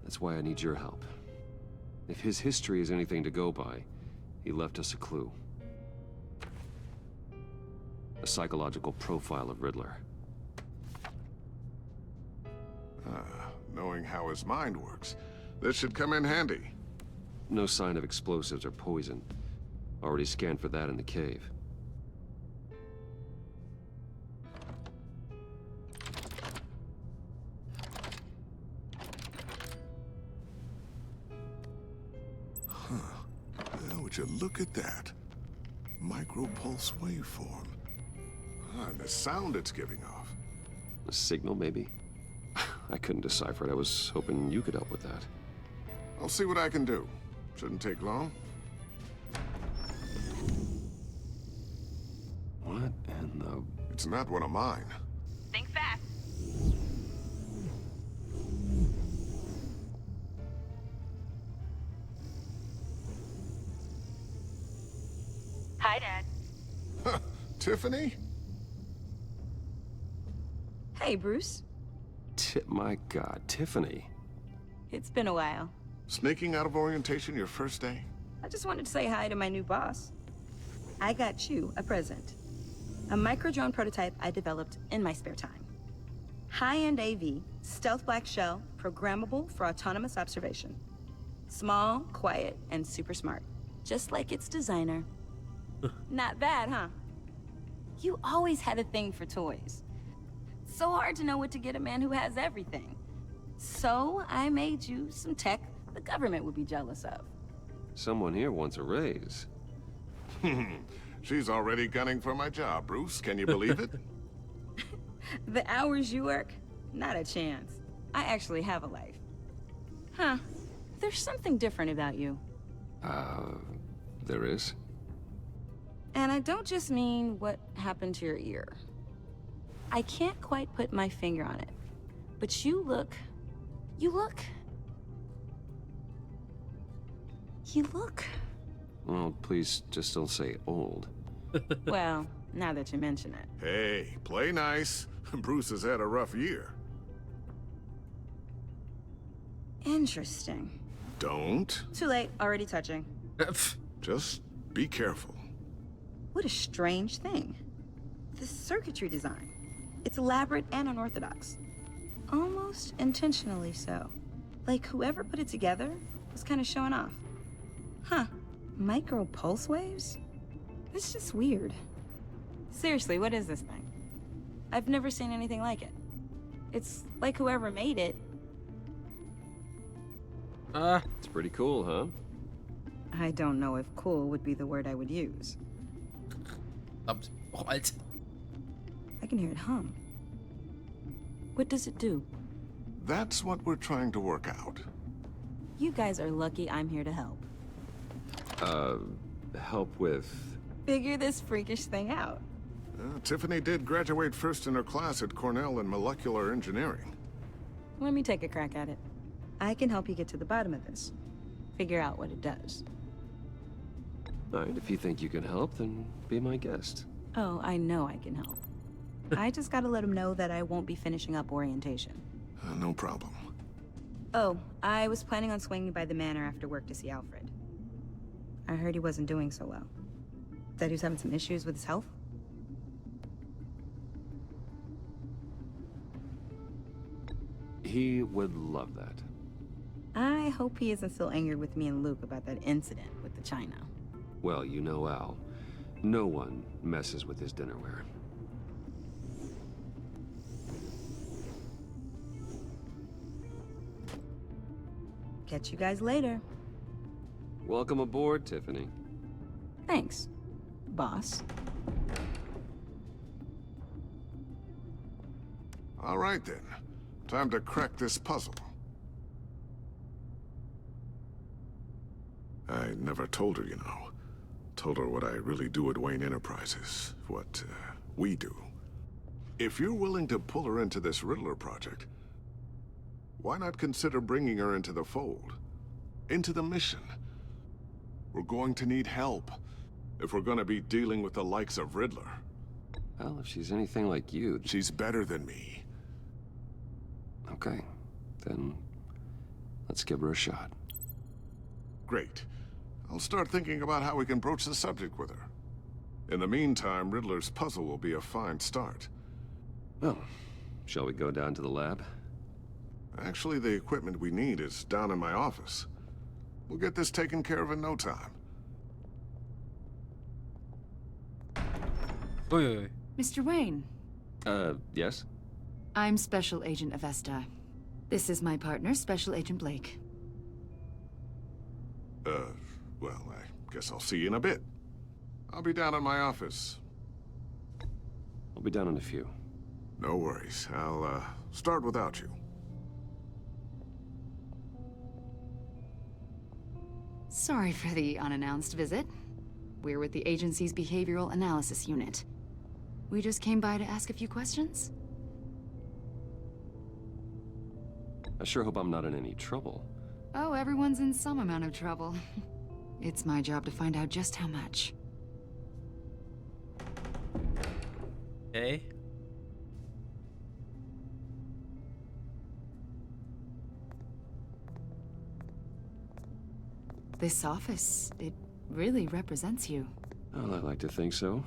That's why I need your help. If his history is anything to go by, he left us a clue. A psychological profile of Riddler. Knowing how his mind works, this should come in handy. No sign of explosives or poison. Already scanned for that in the cave. Would you look at that? Micropulse waveform. And the sound it's giving off. A signal, maybe? I couldn't decipher it. I was hoping you could help with that. I'll see what I can do. Shouldn't take long. What in the... It's not one of mine. Think fast. Hi, Dad. Tiffany? Hey, Bruce. My God, Tiffany. It's been a while. Sneaking out of orientation your first day? I just wanted to say hi to my new boss. I got you a present. A micro-drone prototype I developed in my spare time. High-end AV, stealth black shell, programmable for autonomous observation. Small, quiet, and super smart. Just like its designer. Not bad, huh? You always had a thing for toys. So hard to know what to get a man who has everything. So I made you some tech the government would be jealous of. Someone here wants a raise. She's already gunning for my job, Bruce. Can you believe it? The hours you work? Not a chance. I actually have a life. Huh. There's something different about you. There is? And I don't just mean what happened to your ear. I can't quite put my finger on it, but you look You look... You look... Well, please just don't say old. Well, now that you mention it. Hey, play nice. Bruce has had a rough year. Interesting. Don't. Too late, already touching. Just be careful. What a strange thing. The circuitry design. It's elaborate and unorthodox. Almost intentionally so. Like whoever put it together was kind of showing off. Huh. Micro pulse waves? It's just weird. Seriously, what is this thing? I've never seen anything like it. It's like whoever made it. It's pretty cool, huh? I don't know if cool would be the word I would use. What? I can hear it hum. What does it do? That's what we're trying to work out. You guys are lucky I'm here to help. Help with... Figure this freakish thing out. Tiffany did graduate first in her class at Cornell in molecular engineering. Let me take a crack at it. I can help you get to the bottom of this. Figure out what it does. All right, if you think you can help, then be my guest. Oh, I know I can help. I just gotta let him know that I won't be finishing up orientation. No problem. Oh, I was planning on swinging by the manor after work to see Alfred. I heard he wasn't doing so well. That he was having some issues with his health? He would love that. I hope he isn't still angry with me and Luke about that incident with the china. Well, you know Al. No one messes with his dinnerware. Catch you guys later. Welcome aboard, Tiffany. Thanks, boss. All right then. Time to crack this puzzle. I never told her, you know. Told her what I really do at Wayne Enterprises. What, we do. If you're willing to pull her into this Riddler project, why not consider bringing her into the fold? Into the mission? We're going to need help if we're gonna be dealing with the likes of Riddler. Well, if she's anything like you... She's better than me. Okay, then let's give her a shot. Great. I'll start thinking about how we can broach the subject with her. In the meantime, Riddler's puzzle will be a fine start. Well, shall we go down to the lab? Actually, the equipment we need is down in my office. We'll get this taken care of in no time. Mr. Wayne. Yes? I'm Special Agent Avesta. This is my partner, Special Agent Blake. Well, I guess I'll see you in a bit. I'll be down in my office. I'll be down in a few. No worries. I'll, start without you. Sorry for the unannounced visit. We're with the agency's behavioral analysis unit. We just came by to ask a few questions. I sure hope I'm not in any trouble. Oh, everyone's in some amount of trouble. It's my job to find out just how much. Okay. This office, it really represents you. Well, I like to think so.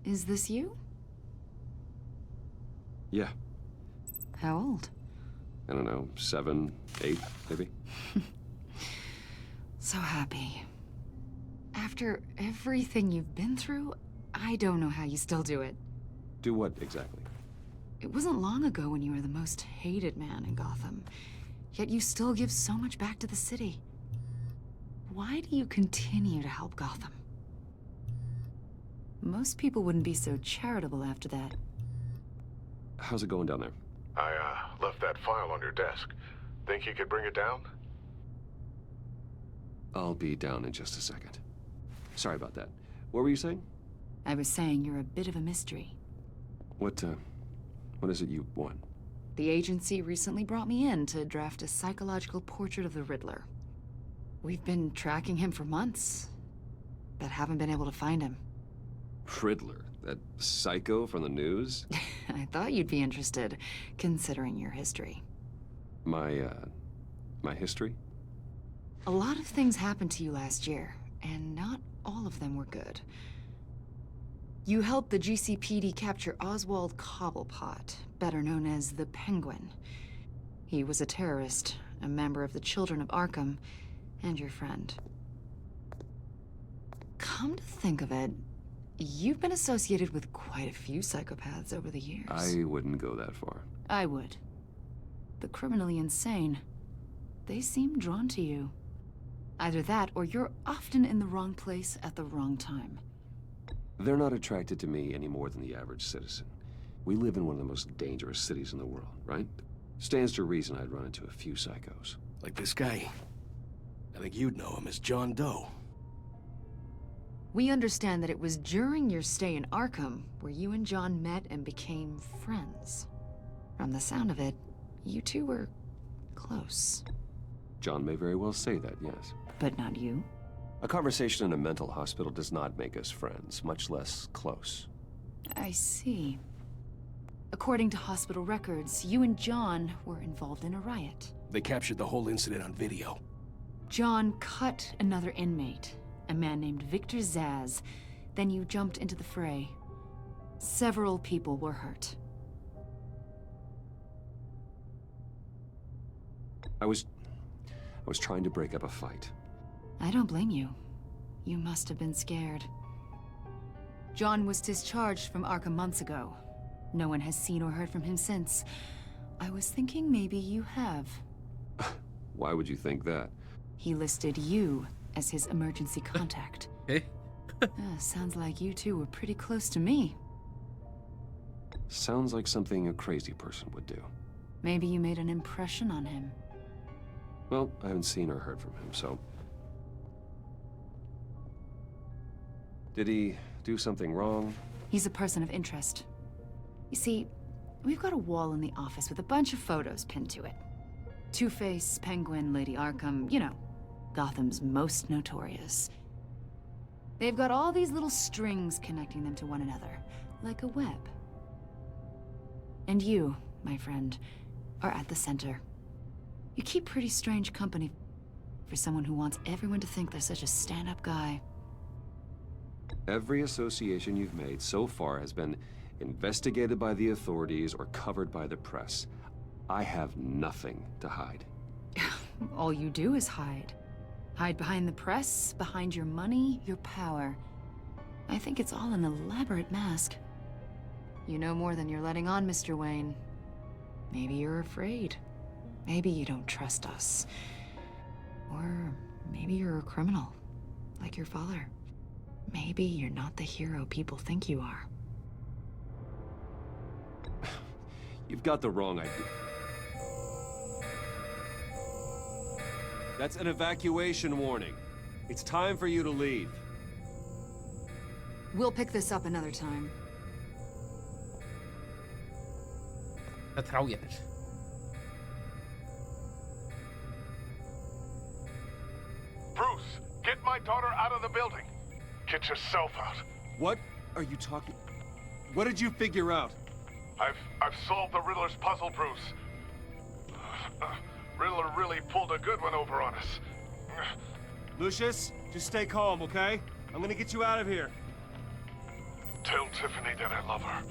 Is this you? Yeah. How old? I don't know, 7, 8, maybe? So happy. After everything you've been through, I don't know how you still do it. Do what, exactly? It wasn't long ago when you were the most hated man in Gotham, yet you still give so much back to the city. Why do you continue to help Gotham? Most people wouldn't be so charitable after that. How's it going down there? I, left that file on your desk. Think you could bring it down? I'll be down in just a second. Sorry about that. What were you saying? I was saying you're a bit of a mystery. What is it you want? The agency recently brought me in to draft a psychological portrait of the Riddler. We've been tracking him for months, but haven't been able to find him. Riddler? That psycho from the news? I thought you'd be interested, considering your history. My history? A lot of things happened to you last year, and not all of them were good. You helped the GCPD capture Oswald Cobblepot, better known as the Penguin. He was a terrorist, a member of the Children of Arkham, and your friend. Come to think of it, you've been associated with quite a few psychopaths over the years. I wouldn't go that far. I would. The criminally insane. They seem drawn to you. Either that, or you're often in the wrong place at the wrong time. They're not attracted to me any more than the average citizen. We live in one of the most dangerous cities in the world, right? Stands to reason I'd run into a few psychos. Like this guy. I think you'd know him as John Doe. We understand that it was during your stay in Arkham where you and John met and became friends. From the sound of it, you two were close. John may very well say that, yes. But not you? A conversation in a mental hospital does not make us friends, much less close. I see. According to hospital records, you and John were involved in a riot. They captured the whole incident on video. John cut another inmate, a man named Victor Zsasz. Then you jumped into the fray. Several people were hurt. I was trying to break up a fight. I don't blame you. You must have been scared. John was discharged from Arkham months ago. No one has seen or heard from him since. I was thinking maybe you have. Why would you think that? He listed you as his emergency contact. Hey. Sounds like you two were pretty close to me. Sounds like something a crazy person would do. Maybe you made an impression on him. Well, I haven't seen or heard from him, so... Did he do something wrong? He's a person of interest. You see, we've got a wall in the office with a bunch of photos pinned to it. Two-Face, Penguin, Lady Arkham, you know, Gotham's most notorious. They've got all these little strings connecting them to one another, like a web. And you, my friend, are at the center. You keep pretty strange company for someone who wants everyone to think they're such a stand-up guy. Every association you've made so far has been investigated by the authorities or covered by the press. I have nothing to hide. All you do is hide. Hide behind the press, behind your money, your power. I think it's all an elaborate mask. You know more than you're letting on, Mr. Wayne. Maybe you're afraid. Maybe you don't trust us. Or maybe you're a criminal, like your father. Maybe you're not the hero people think you are. You've got the wrong idea. That's an evacuation warning. It's time for you to leave. We'll pick this up another time. Vertrau ihr nicht. Bruce, get my daughter out of the building. Get yourself out. What are you talking? What did you figure out? I've solved the Riddler's puzzle, Bruce. Riddler really pulled a good one over on us. Lucius, just stay calm, okay? I'm gonna get you out of here. Tell Tiffany that I love her.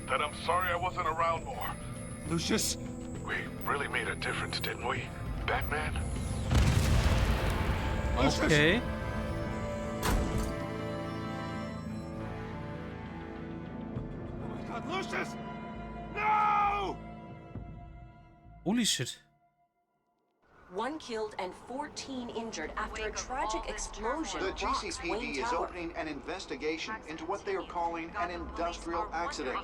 That I'm sorry I wasn't around more. Lucius? We really made a difference, didn't we, Batman? Okay. Oh my God, Lucius! No! Holy shit. 1 killed and 14 injured after a tragic explosion. The rocks Wayne GCPD is Tower. opening an investigation into what they are calling an industrial accident.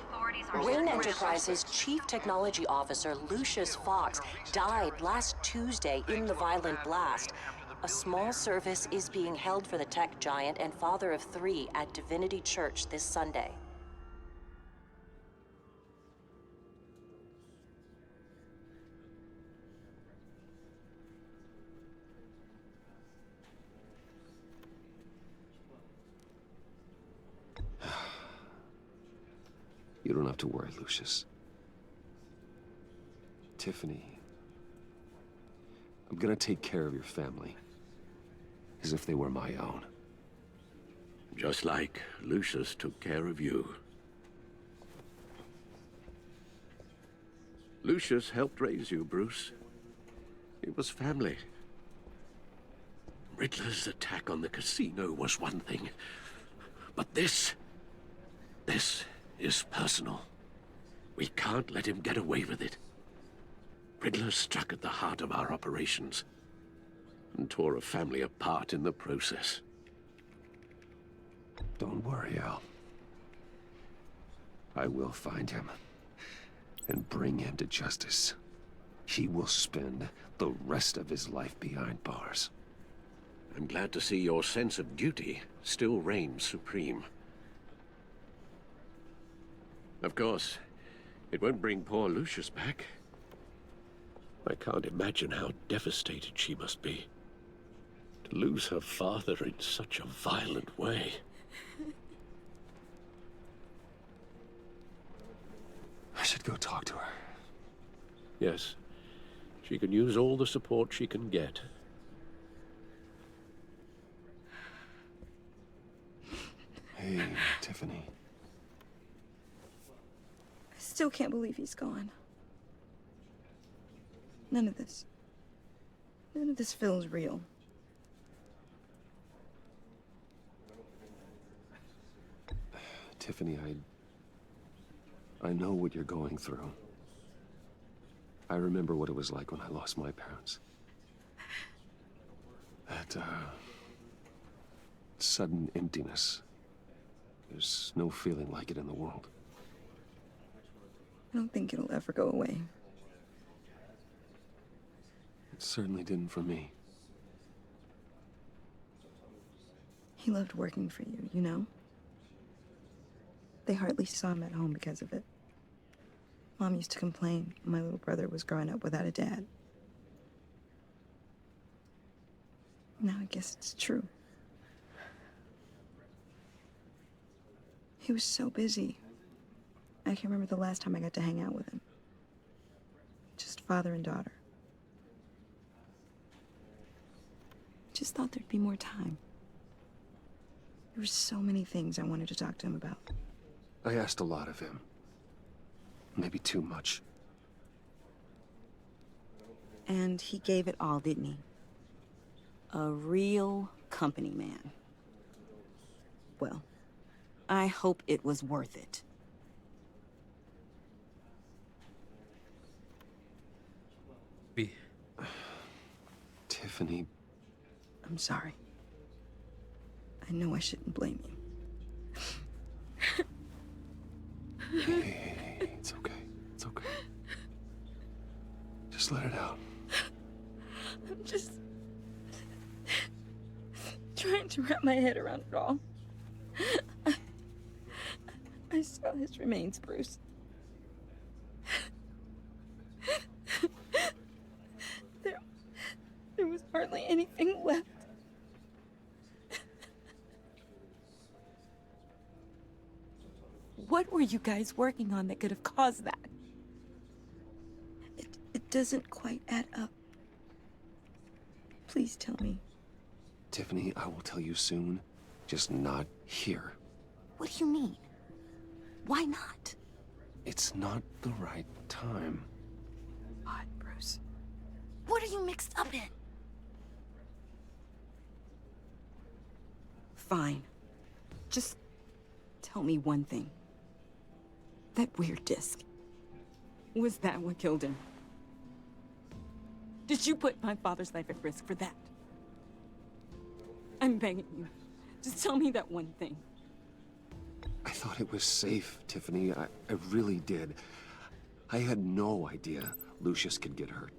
Wayne Enterprises' Chief Technology Officer, Lucius Fox, died last Tuesday in the violent blast. A small service is being held for the tech giant and father of 3 at Divinity Church this Sunday. You don't have to worry, Lucius. Tiffany, I'm gonna take care of your family. As if they were my own. Just like Lucius took care of you. Lucius helped raise you, Bruce. It was family. Riddler's attack on the casino was one thing. But this is personal. We can't let him get away with it. Riddler struck at the heart of our operations and tore a family apart in the process. Don't worry, Al. I will find him and bring him to justice. He will spend the rest of his life behind bars. I'm glad to see your sense of duty still reigns supreme. Of course, it won't bring poor Lucius back. I can't imagine how devastated she must be. To lose her father in such a violent way. I should go talk to her. Yes, she can use all the support she can get. Hey, Tiffany. I still can't believe he's gone. None of this feels real. Tiffany, I know what you're going through. I remember what it was like when I lost my parents. That, sudden emptiness. There's no feeling like it in the world. I don't think it'll ever go away. It certainly didn't for me. He loved working for you, you know? They hardly saw him at home because of it. Mom used to complain my little brother was growing up without a dad. Now I guess it's true. He was so busy. I can't remember the last time I got to hang out with him. Just father and daughter. Just thought there'd be more time. There were so many things I wanted to talk to him about. I asked a lot of him. Maybe too much. And he gave it all, didn't he? A real company man. Well, I hope it was worth it. B. Tiffany. I'm sorry. I know I shouldn't blame you. Hey, it's okay. It's okay. Just let it out. I'm just trying to wrap my head around it all. I saw his remains, Bruce. There was hardly anything left. What were you guys working on that could have caused that? It doesn't quite add up. Please tell me. Tiffany, I will tell you soon. Just not here. What do you mean? Why not? It's not the right time. God, Bruce. What are you mixed up in? Fine. Just tell me one thing. That weird disc. Was that what killed him? Did you put my father's life at risk for that? I'm begging you. Just tell me that one thing. I thought it was safe, Tiffany. I really did. I had no idea Lucius could get hurt.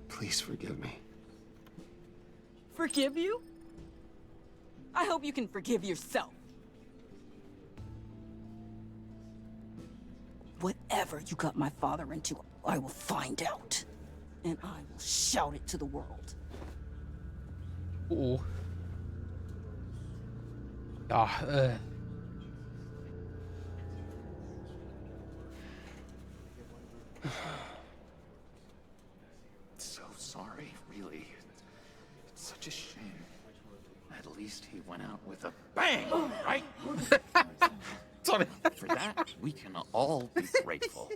Please forgive me. Forgive you? I hope you can forgive yourself. Whatever you got my father into, I will find out. And I will shout it to the world. Oh. Ja, So sorry, really. It's such a shame. At least he went out with a bang, right? Sorry. For that, we can all be grateful.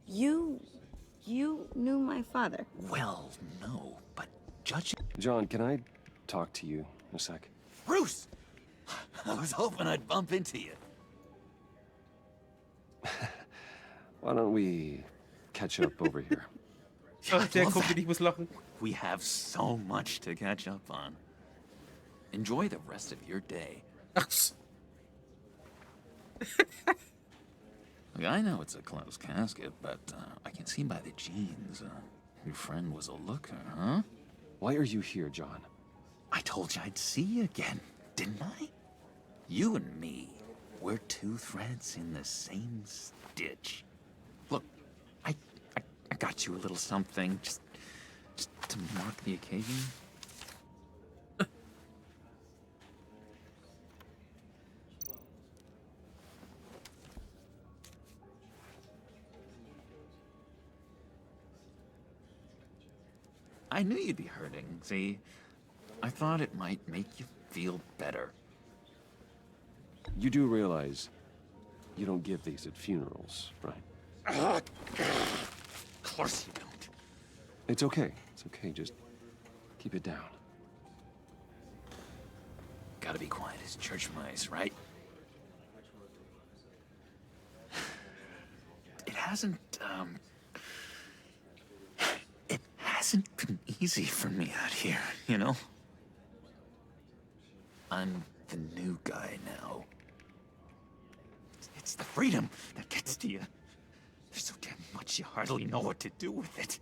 You knew my father. Well, no, but judging... John, can I talk to you a sec? Bruce! I was hoping I'd bump into you. Why don't we catch up over here? Ach, der Kumpel, ich muss lachen. We have so much to catch up on. Enjoy the rest of your day. Look, I know it's a closed casket, but I can see by the jeans, your friend was a looker, huh? Why are you here, John? I told you I'd see you again, didn't I? You and me, we're two threads in the same stitch. Look, I got you a little something, just to mark the occasion. I knew you'd be hurting, see? I thought it might make you feel better. You do realize you don't give these at funerals, right? Of course you don't. It's okay. It's okay. Just keep it down. Gotta be quiet as church mice, right? It hasn't been easy for me out here, you know? I'm the new guy now. It's the freedom that gets to you. There's so damn much you hardly know what to do with it.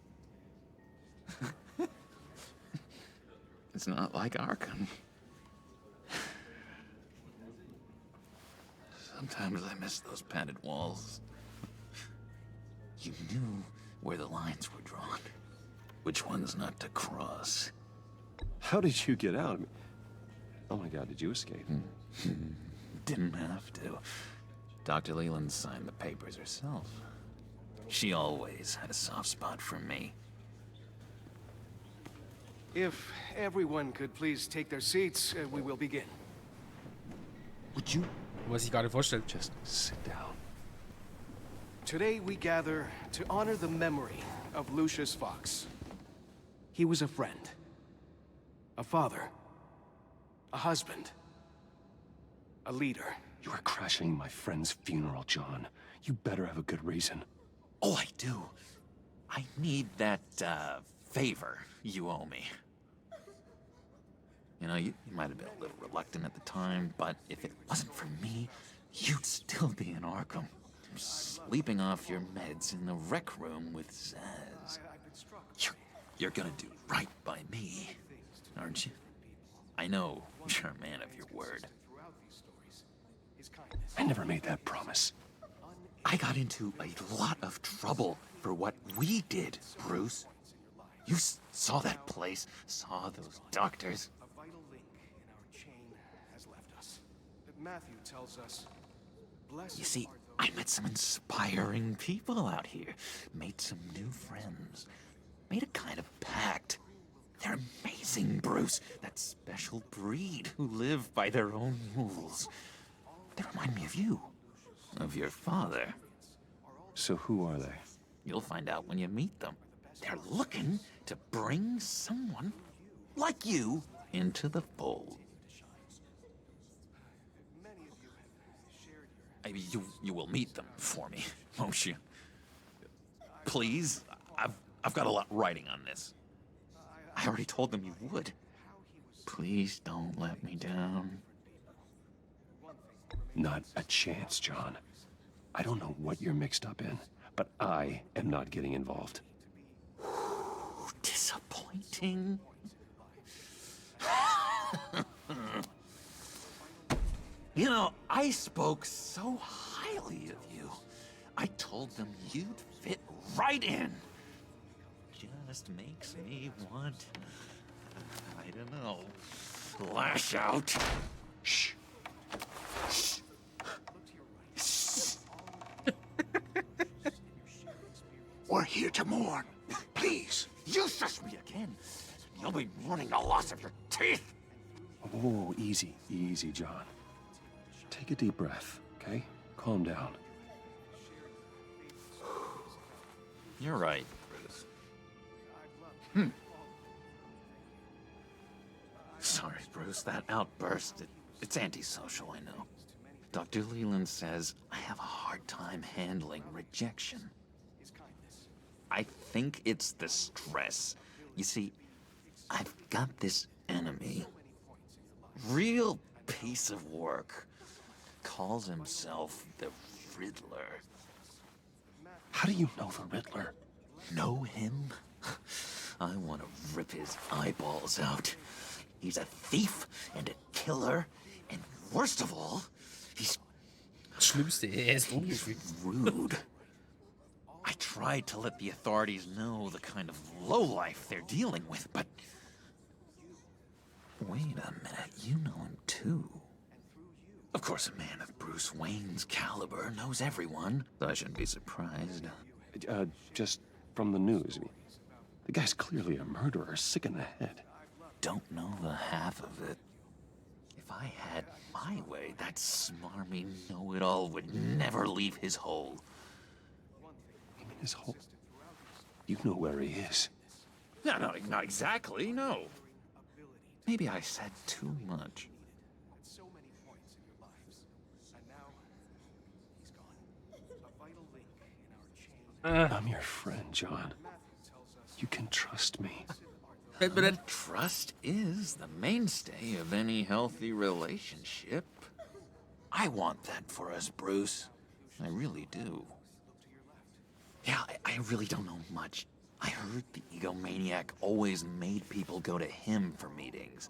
It's not like Arkham. Sometimes I miss those padded walls. You knew where the lines were drawn. Which ones not to cross. How did you get out? Oh my God, did you escape? Didn't have to. Dr. Leland signed the papers herself. She always had a soft spot for me. If everyone could please take their seats, we will begin. Would you? Was ich gerade vorstellen. Just sit down. Today we gather to honor the memory of Lucius Fox. He was a friend, a father, a husband, a leader. You are crashing my friend's funeral, John. You better have a good reason. Oh, I do. I need that, favor you owe me. You know, you might have been a little reluctant at the time, but if it wasn't for me, you'd still be in Arkham. Sleeping off your meds in the rec room with Zaz. You're gonna do right by me, aren't you? I know you're a man of your word. I never made that promise. I got into a lot of trouble for what we did, Bruce. You saw that place, saw those doctors. A vital link in our chain has left us. But Matthew tells us, blessed You see, are I met some inspiring people out here, made some new friends, made a kind of pact. They're amazing, Bruce. That special breed who live by their own rules. They remind me of you, of your father. So who are they? You'll find out when you meet them. They're looking to bring someone like you into the fold. Maybe you will meet them for me, won't you? Please, I've got a lot writing on this. I already told them you would. Please don't let me down. Not a chance, John. I don't know what you're mixed up in, but I am not getting involved. Disappointing. You know, I spoke so highly of you. I told them you'd fit right in. Just makes me want, I don't know, lash out. Shh. Shh. some more. Please. You shush me again. You'll be mourning the loss of your teeth. Oh, easy, easy, John. Take a deep breath, okay? Calm down. You're right, Bruce. Sorry, Bruce, that outburst, it's antisocial, I know. Dr. Leland says I have a hard time handling rejection. I think it's the stress. You see, I've got this enemy. Real piece of work. Calls himself the Riddler. How do you know the Riddler? Know him? I want to rip his eyeballs out. He's a thief and a killer, and worst of all, he's Schlimmste, ist ungeschickt. rude. I tried to let the authorities know the kind of lowlife they're dealing with, but... Wait a minute, you know him too. Of course, a man of Bruce Wayne's caliber knows everyone, so I shouldn't be surprised. Just from the news. The guy's clearly a murderer, sick in the head. Don't know the half of it. If I had my way, that smarmy know-it-all would never leave his hole. You mean his hole? You know where he is. No, not exactly, no. Maybe I said too much. I'm your friend, John. You can trust me. Trust is the mainstay of any healthy relationship. I want that for us, Bruce. I really do. Yeah, I really don't know much. I heard the egomaniac always made people go to him for meetings.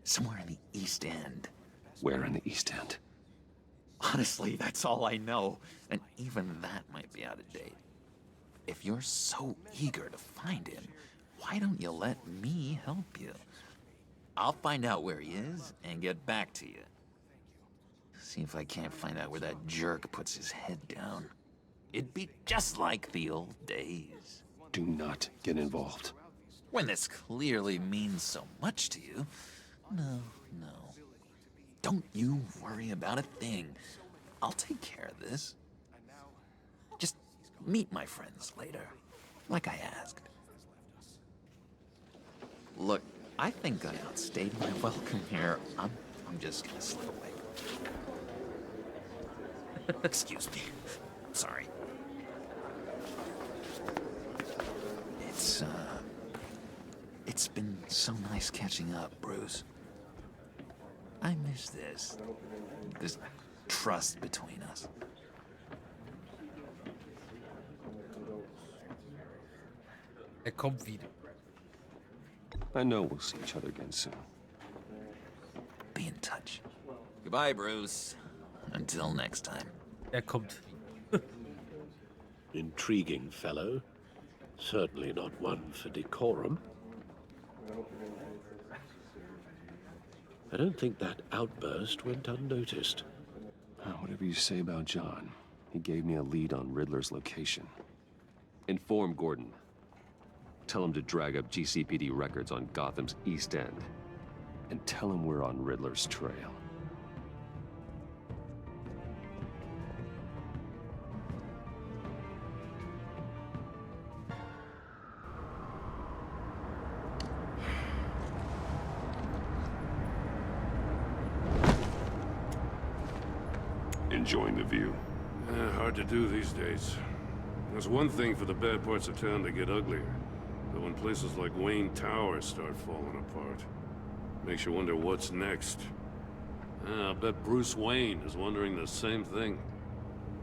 Somewhere in the East End. Where in the East End? Honestly, that's all I know. And even that might be out of date. If you're so eager to find him, why don't you let me help you? I'll find out where he is and get back to you. See if I can't find out where that jerk puts his head down. It'd be just like the old days. Do not get involved. When this clearly means so much to you. No. Don't you worry about a thing. I'll take care of this. Just meet my friends later, like I asked. Look, I think I outstayed my welcome here. I'm just gonna slip away. Excuse me. Sorry. It's been so nice catching up, Bruce. I miss this trust between us. Kommt wieder. I know we'll see each other again soon. Be in touch. Goodbye, Bruce. Until next time. Kommt. Intriguing fellow. Certainly not one for decorum. I don't think that outburst went unnoticed. Whatever you say about John, he gave me a lead on Riddler's location. Inform Gordon. Tell him to drag up GCPD records on Gotham's East End. And tell him we're on Riddler's trail. Enjoying the view? Hard to do these days. There's one thing for the bad parts of town to get uglier. But when places like Wayne Tower start falling apart, makes you wonder what's next. I'll bet Bruce Wayne is wondering the same thing.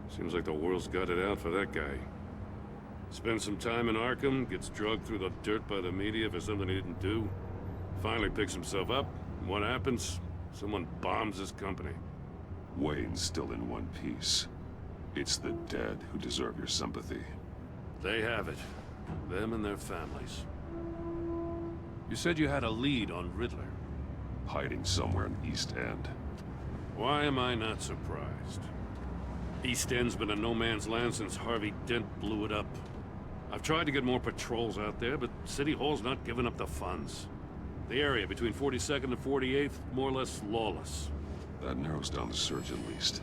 Seems like the world's got it out for that guy. Spends some time in Arkham, gets drugged through the dirt by the media for something he didn't do. Finally picks himself up, and what happens? Someone bombs his company. Wayne's still in one piece. It's the dead who deserve your sympathy. They have it. Them and their families. You said you had a lead on Riddler. Hiding somewhere in East End. Why am I not surprised? East End's been a no-man's land since Harvey Dent blew it up. I've tried to get more patrols out there, but City Hall's not giving up the funds. The area between 42nd and 48th, more or less lawless. That narrows down the search at least.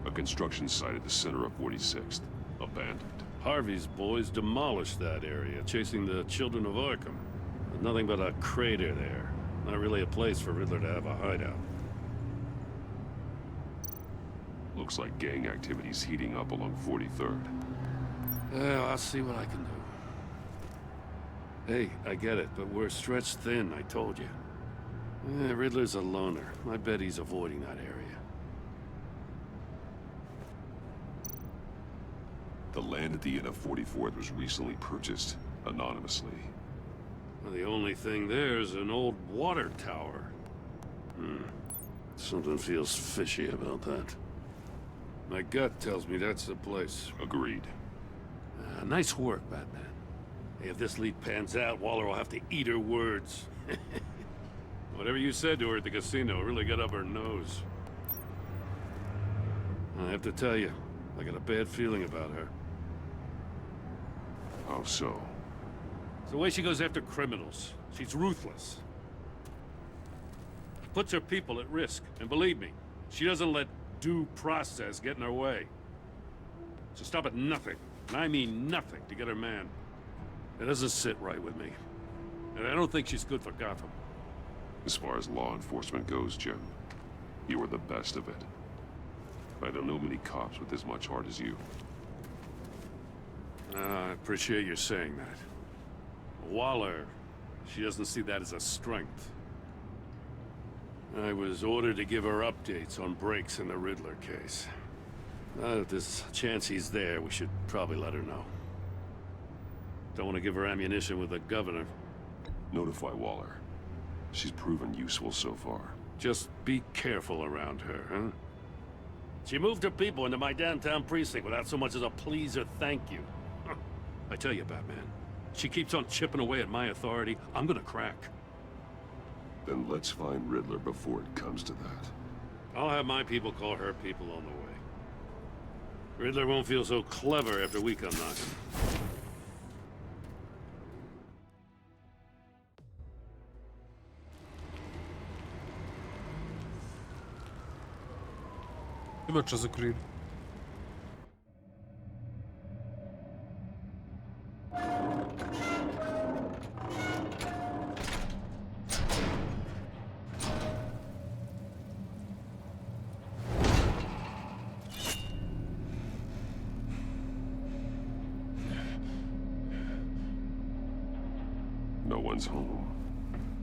A construction site at the center of 46th. Abandoned. Harvey's boys demolished that area, chasing the children of Arkham. There's nothing but a crater there. Not really a place for Riddler to have a hideout. Looks like gang activity's heating up along 43rd. Yeah, I'll see what I can do. Hey, I get it, but we're stretched thin, I told you. Riddler's a loner. I bet he's avoiding that area. The land at the end of 44th was recently purchased, anonymously. Well, the only thing there is an old water tower. Something feels fishy about that. My gut tells me that's the place. Agreed. Nice work, Batman. Hey, if this lead pans out, Waller will have to eat her words. Whatever you said to her at the casino really got up her nose. I have to tell you, I got a bad feeling about her. How so? It's the way she goes after criminals. She's ruthless. Puts her people at risk. And believe me, she doesn't let due process get in her way. So stop at nothing, and I mean nothing, to get her man. It doesn't sit right with me. And I don't think she's good for Gotham. As far as law enforcement goes, Jim, you are the best of it. I don't know many cops with as much heart as you. I appreciate you saying that. Waller, she doesn't see that as a strength. I was ordered to give her updates on breaks in the Riddler case. If there's a chance he's there, we should probably let her know. Don't want to give her ammunition with the governor. Notify Waller. She's proven useful so far. Just be careful around her, huh? She moved her people into my downtown precinct without so much as a please or thank you. I tell you, Batman, she keeps on chipping away at my authority, I'm gonna crack. Then let's find Riddler before it comes to that. I'll have my people call her people on the way. Riddler won't feel so clever after we come knocking. Nie ma czasu, Green. No one's home.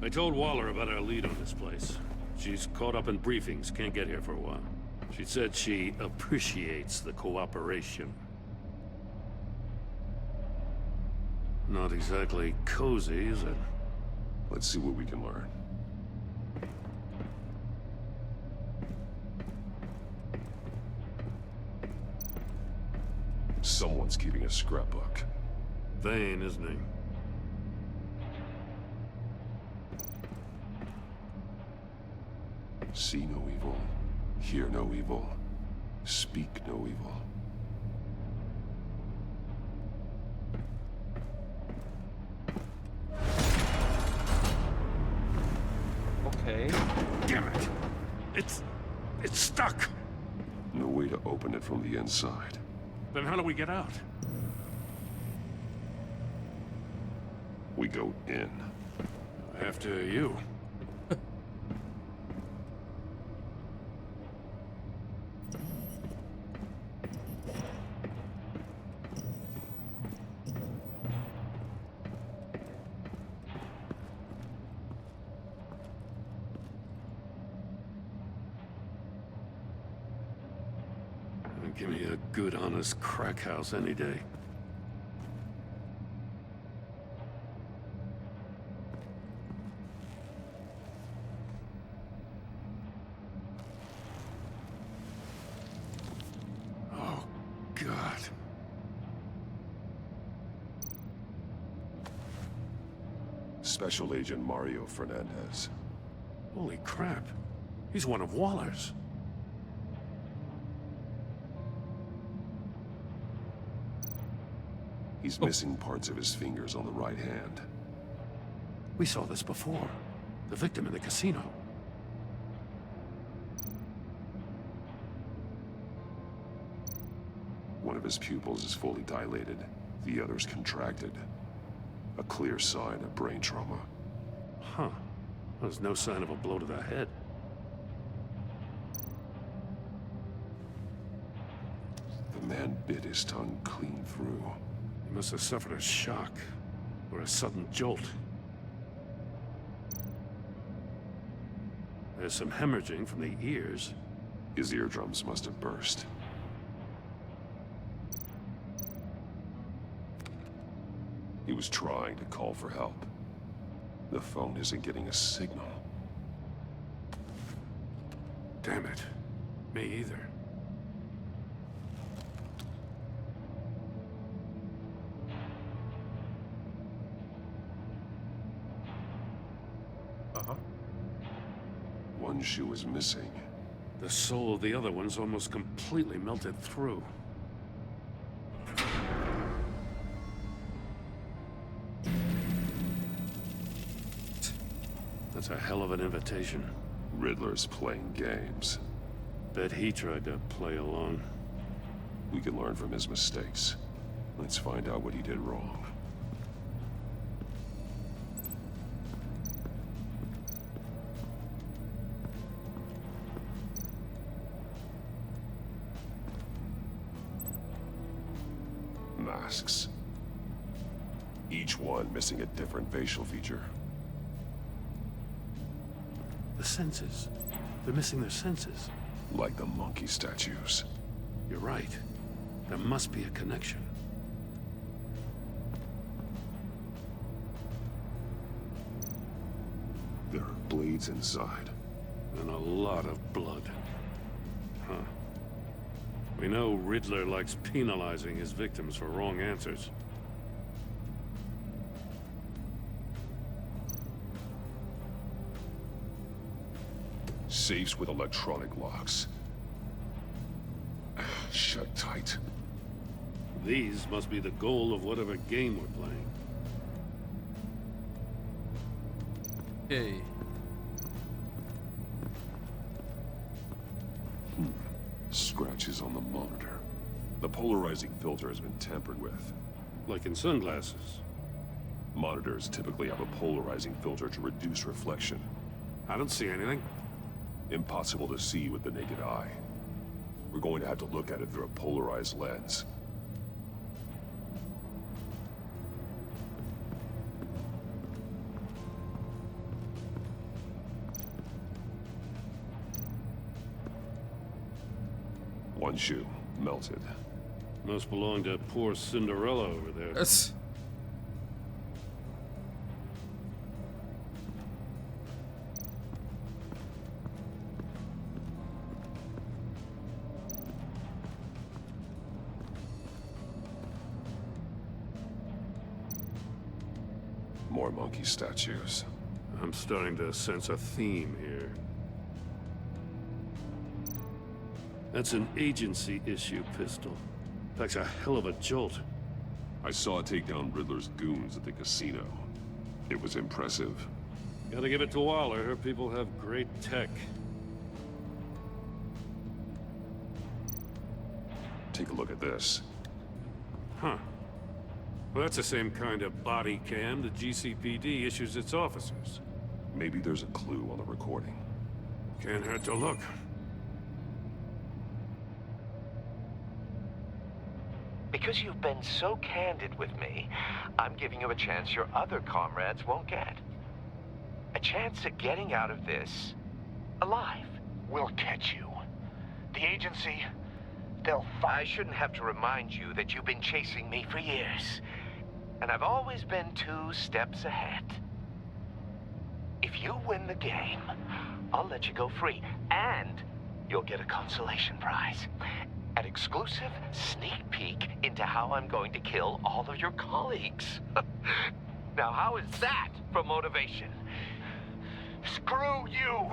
I told Waller about our lead on this place. She's caught up in briefings, can't get here for a while. She said she appreciates the cooperation. Not exactly cozy, is it? Let's see what we can learn. Someone's keeping a scrapbook. Vane, isn't he? See no evil, hear no evil, speak no evil. Okay. Damn it! It's stuck! No way to open it from the inside. Then how do we get out? We go in. After you. Give me a good, honest crack house any day. Oh, God. Special Agent Mario Fernandez. Holy crap. He's one of Waller's. He's missing parts of his fingers on the right hand. We saw this before. The victim in the casino. One of his pupils is fully dilated. The other's contracted. A clear sign of brain trauma. Huh. There's no sign of a blow to the head. The man bit his tongue clean through. He must have suffered a shock, or a sudden jolt. There's some hemorrhaging from the ears. His eardrums must have burst. He was trying to call for help. The phone isn't getting a signal. Damn it. Me either. One shoe is missing. The sole of the other one's almost completely melted through. That's a hell of an invitation. Riddler's playing games. Bet he tried to play along. We can learn from his mistakes. Let's find out what he did wrong. Masks. Each one missing a different facial feature. The senses. They're missing their senses. Like the monkey statues. You're right. There must be a connection. There are blades inside. And a lot of blood. Huh. We know Riddler likes penalizing his victims for wrong answers. Safes with electronic locks. Shut tight. These must be the goal of whatever game we're playing. Okay. Scratches on the monitor. The polarizing filter has been tampered with. Like in sunglasses. Monitors typically have a polarizing filter to reduce reflection. I don't see anything. Impossible to see with the naked eye. We're going to have to look at it through a polarized lens. One shoe, melted. Must belong to poor Cinderella over there. Yes. More monkey statues. I'm starting to sense a theme here. That's an agency issue pistol. Packs a hell of a jolt. I saw it take down Riddler's goons at the casino. It was impressive. Gotta give it to Waller. Her people have great tech. Take a look at this. Huh. Well, that's the same kind of body cam the GCPD issues its officers. Maybe there's a clue on the recording. Can't hurt to look. Because you've been so candid with me, I'm giving you a chance your other comrades won't get. A chance at getting out of this alive. We'll catch you. The agency, they'll find... I shouldn't have to remind you that you've been chasing me for years. And I've always been 2 steps ahead. If you win the game, I'll let you go free. And you'll get a consolation prize. An exclusive sneak peek into how I'm going to kill all of your colleagues. Now, how is that for motivation? Screw you!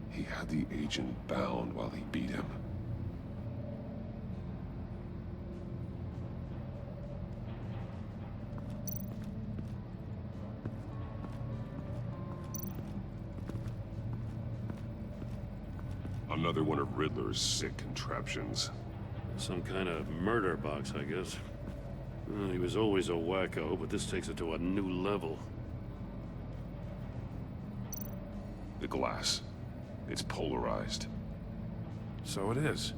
He had the agent bound while he beat him. Another one of Riddler's sick contraptions. Some kind of murder box, I guess. Well, he was always a wacko, but this takes it to a new level. The glass. It's polarized. So it is.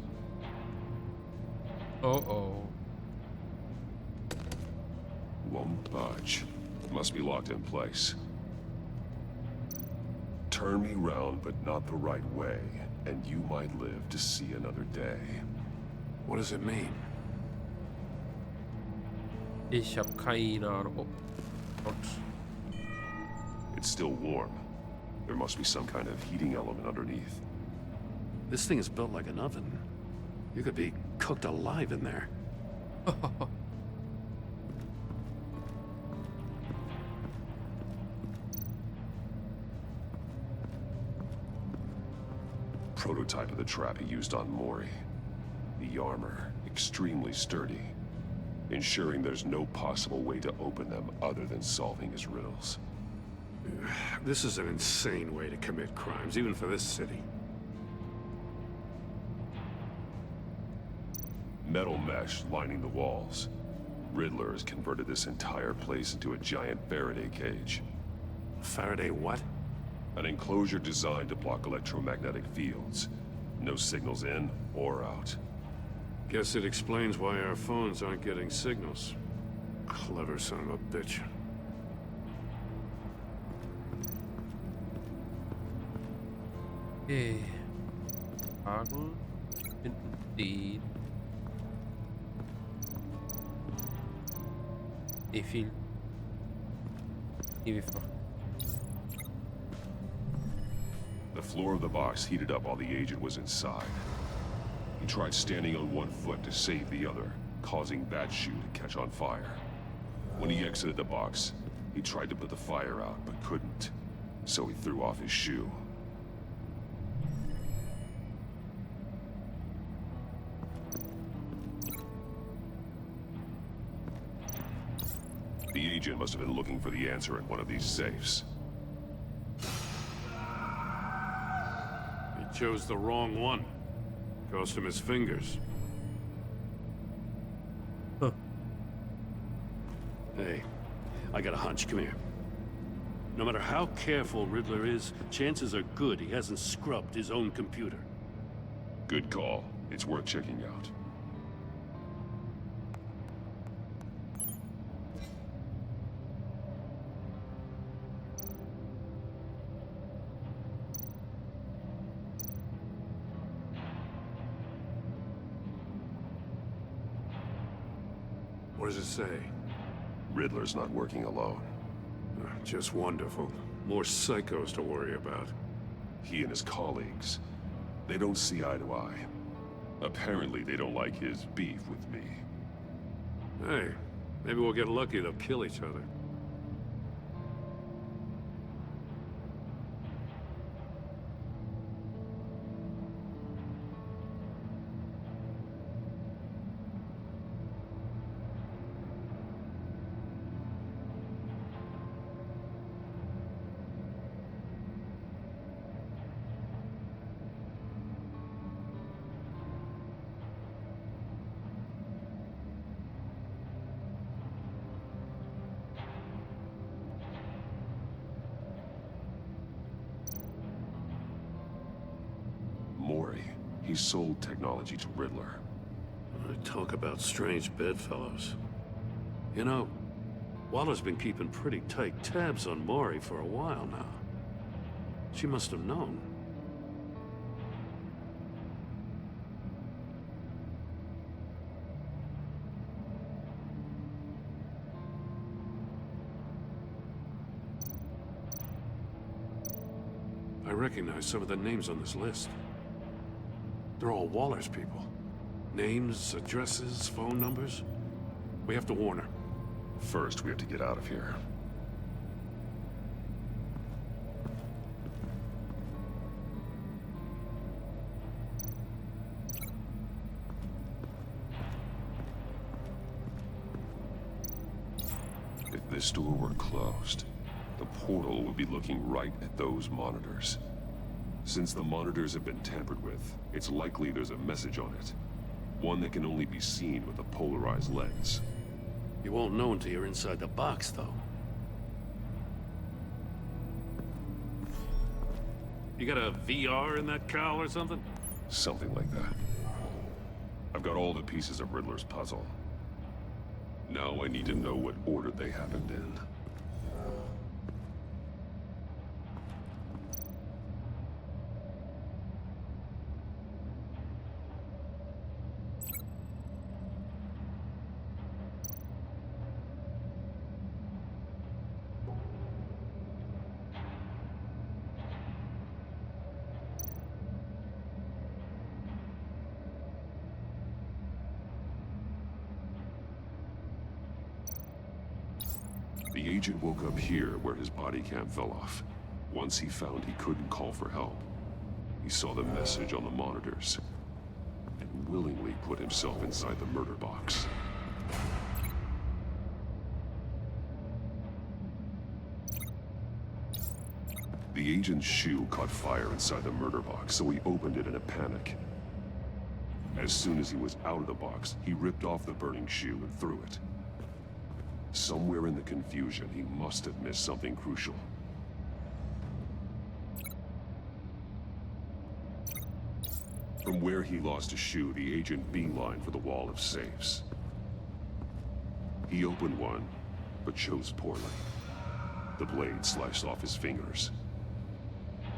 Uh-oh. Won't budge. Must be locked in place. Turn me round, but not the right way, and you might live to see another day. What does it mean? Ich hab keine Ahnung. Oh. Gott. It's still warm. There must be some kind of heating element underneath. This thing is built like an oven. You could be cooked alive in there. Prototype of the trap he used on Mori. The armor, extremely sturdy, ensuring there's no possible way to open them other than solving his riddles. This is an insane way to commit crimes, even for this city. Metal mesh lining the walls. Riddler has converted this entire place into a giant Faraday cage. Faraday what? An enclosure designed to block electromagnetic fields. No signals in or out. Guess it explains why our phones aren't getting signals. Clever son of a bitch. Okay. Fragen. Finden den. Nee, viel. Nee, wir machen. The floor of the box heated up while the agent was inside. He tried standing on one foot to save the other, causing that shoe to catch on fire. When he exited the box, he tried to put the fire out, but couldn't. So he threw off his shoe. The agent must have been looking for the answer in one of these safes. He chose the wrong one. Cost him his fingers. Huh. Hey, I got a hunch. Come here. No matter how careful Riddler is, chances are good he hasn't scrubbed his own computer. Good call. It's worth checking out. What does it say? Riddler's not working alone. Just wonderful. More psychos to worry about. He and his colleagues, they don't see eye to eye. Apparently, they don't like his beef with me. Hey, maybe we'll get lucky. They'll kill each other. Mori, he sold technology to Riddler. Talk about strange bedfellows. You know, Waller's been keeping pretty tight tabs on Mori for a while now. She must have known. I recognize some of the names on this list. They're all Waller's people. Names, addresses, phone numbers. We have to warn her. First, we have to get out of here. this door were closed, the portal would be looking right at those monitors. Since the monitors have been tampered with, it's likely there's a message on it. One that can only be seen with a polarized lens. You won't know until you're inside the box, though. You got a VR in that cowl or something? Something like that. I've got all the pieces of Riddler's puzzle. Now I need to know what order they happened in. The agent woke up here where his body cam fell off. Once he found he couldn't call for help, he saw the message on the monitors and willingly put himself inside the murder box. The agent's shoe caught fire inside the murder box, so he opened it in a panic. As soon as he was out of the box, he ripped off the burning shoe and threw it. Somewhere in the confusion, he must have missed something crucial. From where he lost a shoe, the agent beelined for the wall of safes. He opened one, but chose poorly. The blade sliced off his fingers.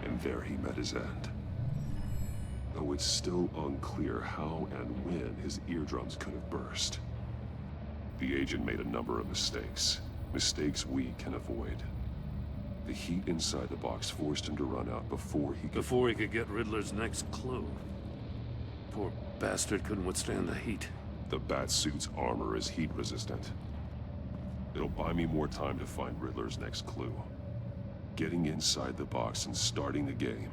And there he met his end. Though it's still unclear how and when his eardrums could have burst. The agent made a number of mistakes. Mistakes we can avoid. The heat inside the box forced him to run out before he could get Riddler's next clue. Poor bastard couldn't withstand the heat. The Batsuit's armor is heat resistant. It'll buy me more time to find Riddler's next clue. Getting inside the box and starting the game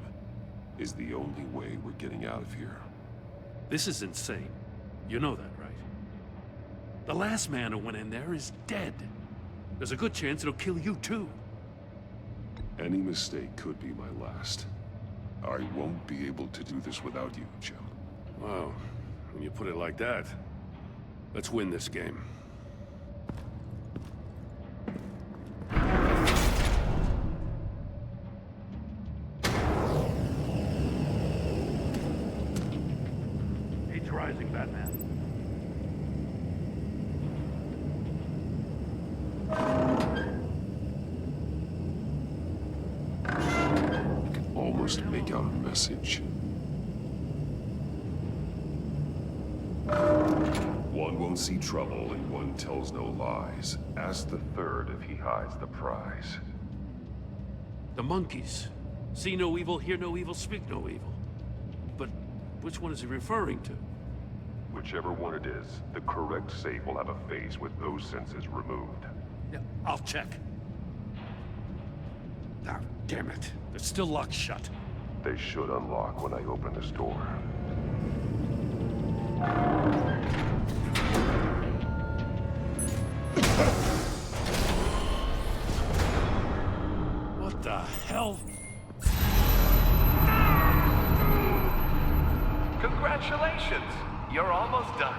is the only way we're getting out of here. This is insane. You know that, right? The last man who went in there is dead. There's a good chance it'll kill you too. Any mistake could be my last. I won't be able to do this without you, Jim. Wow, when you put it like that, let's win this game. Age rising, Batman. I can almost make out a message. One won't see trouble and one tells no lies. Ask the third if he hides the prize. The monkeys. See no evil, hear no evil, speak no evil. But which one is he referring to? Whichever one it is, the correct safe will have a face with those senses removed. Yeah, I'll check. Ah, damn it. They're still locked shut. They should unlock when I open this door. What the hell? Congratulations! You're almost done.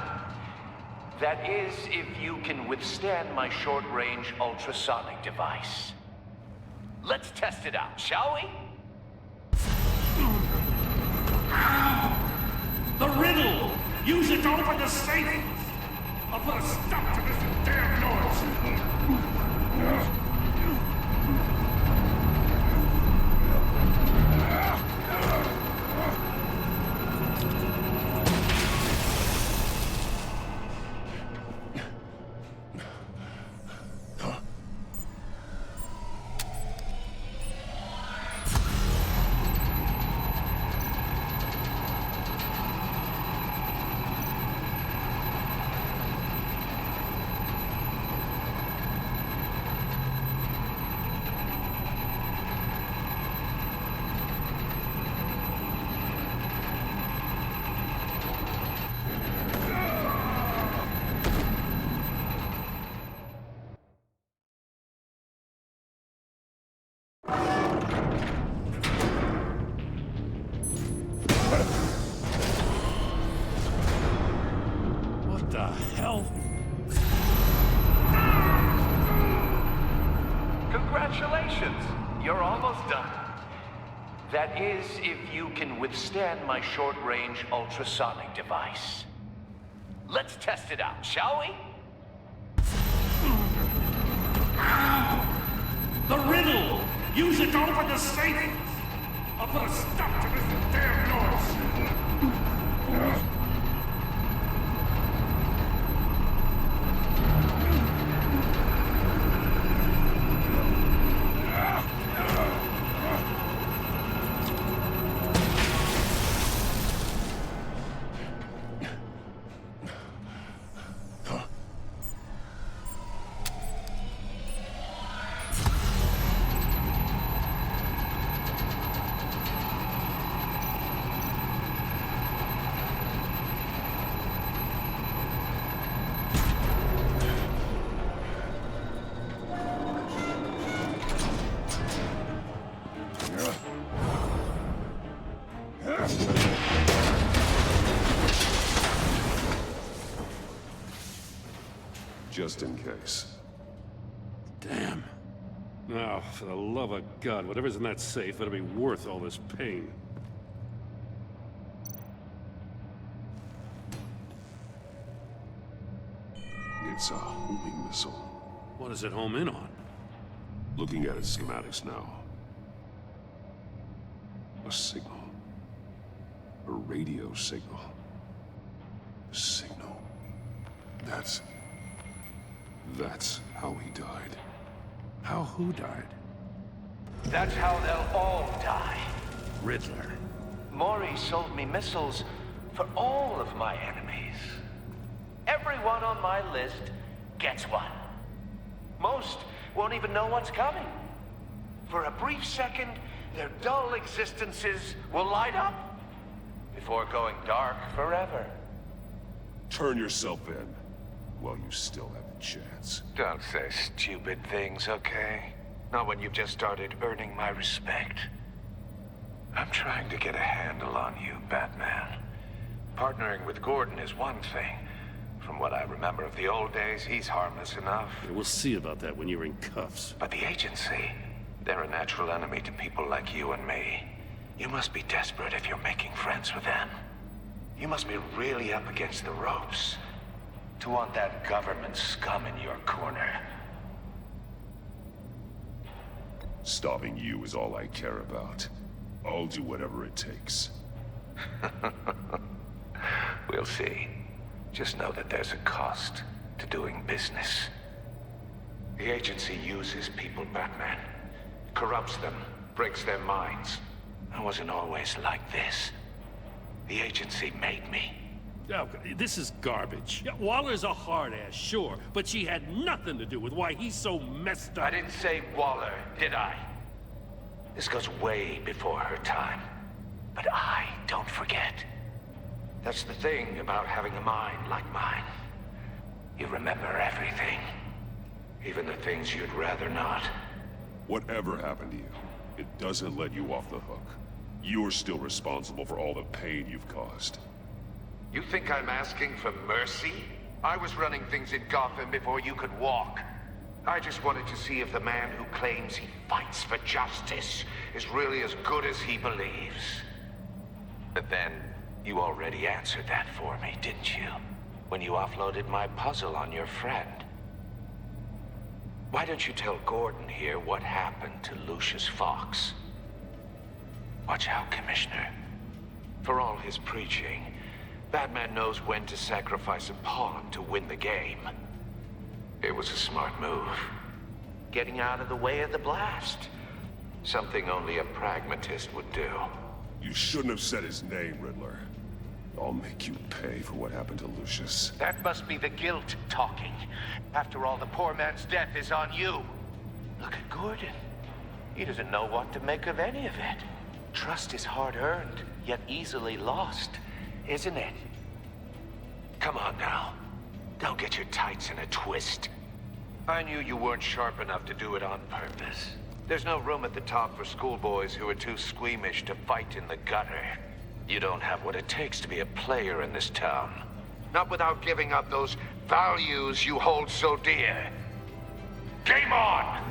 That is, if you can withstand my short-range ultrasonic device. Let's test it out, shall we? The riddle! Use it to open the safe! I'll put a stop to this damn noise! What the hell? Congratulations! You're almost done. That is, if you can withstand my short-range ultrasonic device. Let's test it out, shall we? The riddle! Use it to open the safe! I'll put a stop to this damn noise! Just in case. Damn. Now, for the love of God, whatever's in that safe better be worth all this pain. It's a homing missile. What does it home in on? Looking at its schematics now. A signal. A radio signal. A signal. That's how he died. How who died? That's how they'll all die. Riddler. Maury sold me missiles for all of my enemies. Everyone on my list gets one. Most won't even know what's coming. For a brief second, their dull existences will light up before going dark forever. Turn yourself in while you still have the chance. Don't say stupid things, okay? Not when you've just started earning my respect. I'm trying to get a handle on you, Batman. Partnering with Gordon is one thing. From what I remember of the old days, he's harmless enough. Yeah, we'll see about that when you're in cuffs. But the agency, they're a natural enemy to people like you and me. You must be desperate if you're making friends with them. You must be really up against the ropes to want that government scum in your corner. Stopping you is all I care about. I'll do whatever it takes. We'll see. Just know that there's a cost to doing business. The agency uses people, Batman. Corrupts them, breaks their minds. I wasn't always like this. The agency made me. Oh, this is garbage. Yeah, Waller's a hard-ass, sure, but she had nothing to do with why he's so messed up. I didn't say Waller, did I? This goes way before her time. But I don't forget. That's the thing about having a mind like mine. You remember everything. Even the things you'd rather not. Whatever happened to you, it doesn't let you off the hook. You're still responsible for all the pain you've caused. You think I'm asking for mercy? I was running things in Gotham before you could walk. I just wanted to see if the man who claims he fights for justice is really as good as he believes. But then, you already answered that for me, didn't you? When you offloaded my puzzle on your friend. Why don't you tell Gordon here what happened to Lucius Fox? Watch out, Commissioner. For all his preaching, Batman knows when to sacrifice a pawn to win the game. It was a smart move. Getting out of the way of the blast. Something only a pragmatist would do. You shouldn't have said his name, Riddler. I'll make you pay for what happened to Lucius. That must be the guilt talking. After all, the poor man's death is on you. Look at Gordon. He doesn't know what to make of any of it. Trust is hard-earned, yet easily lost, isn't it? Come on now. Don't get your tights in a twist. I knew you weren't sharp enough to do it on purpose. There's no room at the top for schoolboys who are too squeamish to fight in the gutter. You don't have what it takes to be a player in this town. Not without giving up those values you hold so dear. Game on!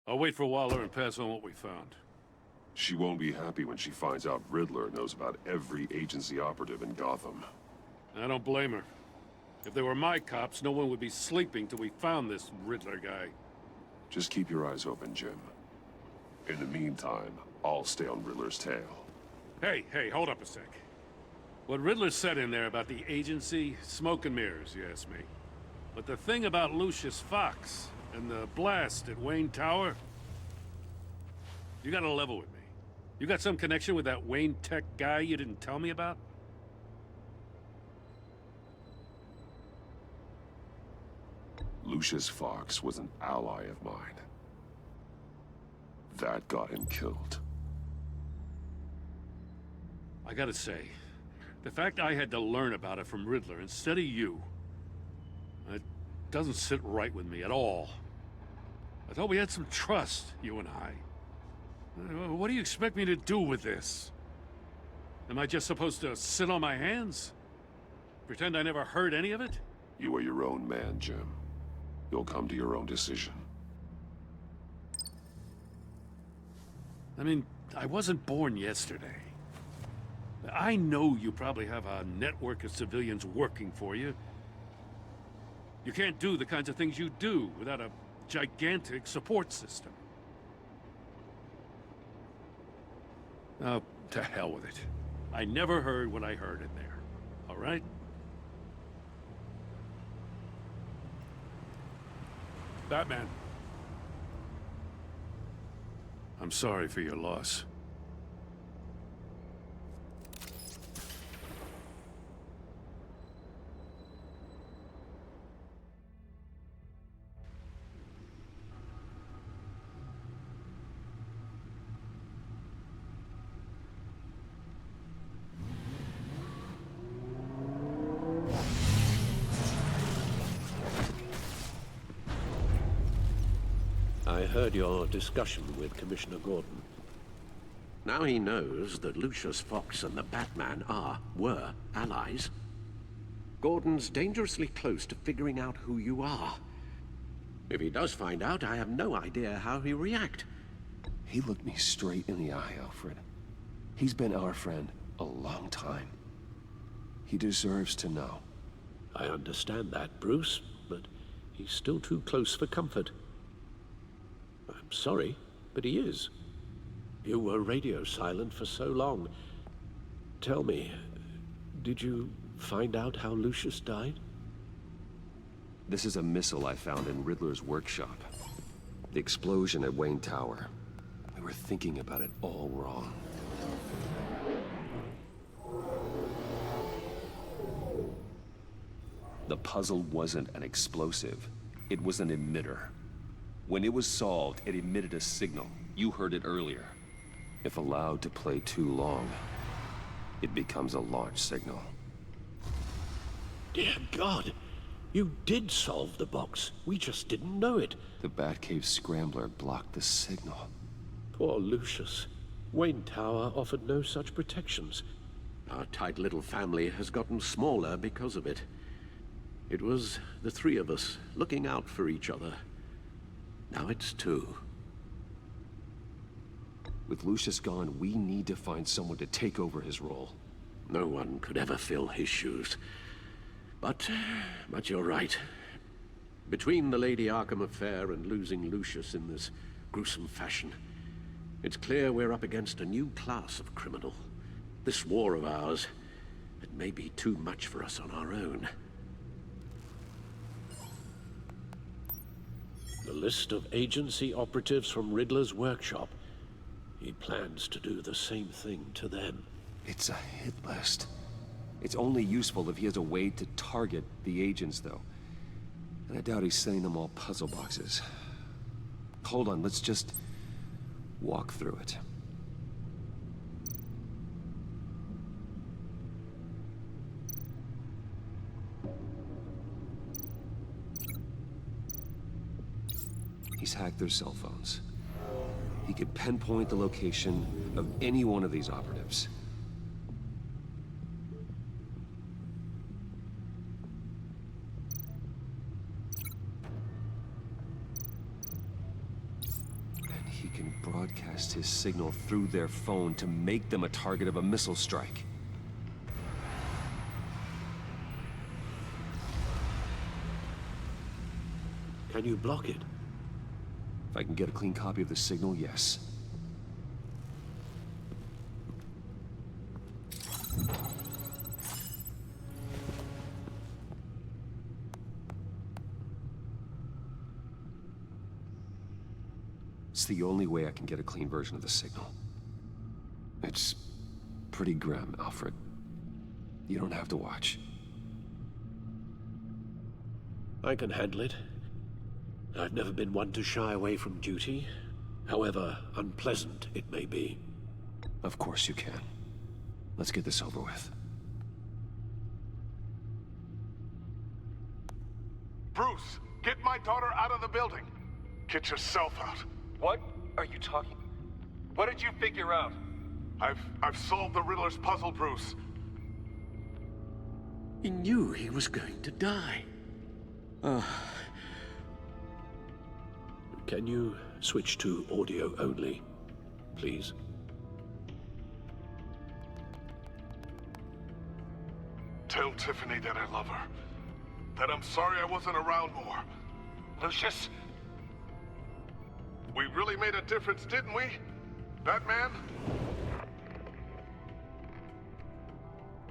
I'll wait for Waller and pass on what we found. She won't be happy when she finds out Riddler knows about every agency operative in Gotham. I don't blame her. If they were my cops, no one would be sleeping till we found this Riddler guy. Just keep your eyes open, Jim. In the meantime, I'll stay on Riddler's tail. Hey, hold up a sec. What Riddler said in there about the agency, smoke and mirrors, you ask me. But the thing about Lucius Fox and the blast at Wayne Tower, you gotta level with me. You got some connection with that Wayne Tech guy you didn't tell me about? Lucius Fox was an ally of mine. That got him killed. I gotta say, the fact I had to learn about it from Riddler instead of you, it doesn't sit right with me at all. I thought we had some trust, you and I. What do you expect me to do with this? Am I just supposed to sit on my hands? Pretend I never heard any of it? You are your own man, Jim. You'll come to your own decision. I mean, I wasn't born yesterday. I know you probably have a network of civilians working for you. You can't do the kinds of things you do without a gigantic support system. Oh, to hell with it. I never heard what I heard in there. All right? Batman. I'm sorry for your loss. I heard your discussion with Commissioner Gordon. Now he knows that Lucius Fox and the Batman were allies. Gordon's dangerously close to figuring out who you are. If he does find out, I have no idea how he'll react. He looked me straight in the eye, Alfred. He's been our friend a long time. He deserves to know. I understand that, Bruce, but he's still too close for comfort. I'm sorry, but he is. You were radio silent for so long. Tell me, did you find out how Lucius died? This is a missile I found in Riddler's workshop. The explosion at Wayne Tower. We were thinking about it all wrong. The puzzle wasn't an explosive. It was an emitter. When it was solved, it emitted a signal. You heard it earlier. If allowed to play too long, it becomes a launch signal. Dear God! You did solve the box. We just didn't know it. The Batcave scrambler blocked the signal. Poor Lucius. Wayne Tower offered no such protections. Our tight little family has gotten smaller because of it. It was the three of us looking out for each other. Now it's two. With Lucius gone, we need to find someone to take over his role. No one could ever fill his shoes. But you're right. Between the Lady Arkham affair and losing Lucius in this gruesome fashion, it's clear we're up against a new class of criminal. This war of ours, it may be too much for us on our own. The list of agency operatives from Riddler's workshop. He plans to do the same thing to them. It's a hit list. It's only useful if he has a way to target the agents, though. And I doubt he's sending them all puzzle boxes. Hold on, let's just walk through it. He's hacked their cell phones. He could pinpoint the location of any one of these operatives. And he can broadcast his signal through their phone to make them a target of a missile strike. Can you block it? If I can get a clean copy of the signal, yes. It's the only way I can get a clean version of the signal. It's pretty grim, Alfred. You don't have to watch. I can handle it. I've never been one to shy away from duty, however unpleasant it may be. Of course you can. Let's get this over with. Bruce, get my daughter out of the building. Get yourself out. What are you talking? What did you figure out? I've solved the Riddler's puzzle, Bruce. He knew he was going to die. Can you switch to audio only, please? Tell Tiffany that I love her. That I'm sorry I wasn't around more. Lucius? We really made a difference, didn't we? Batman?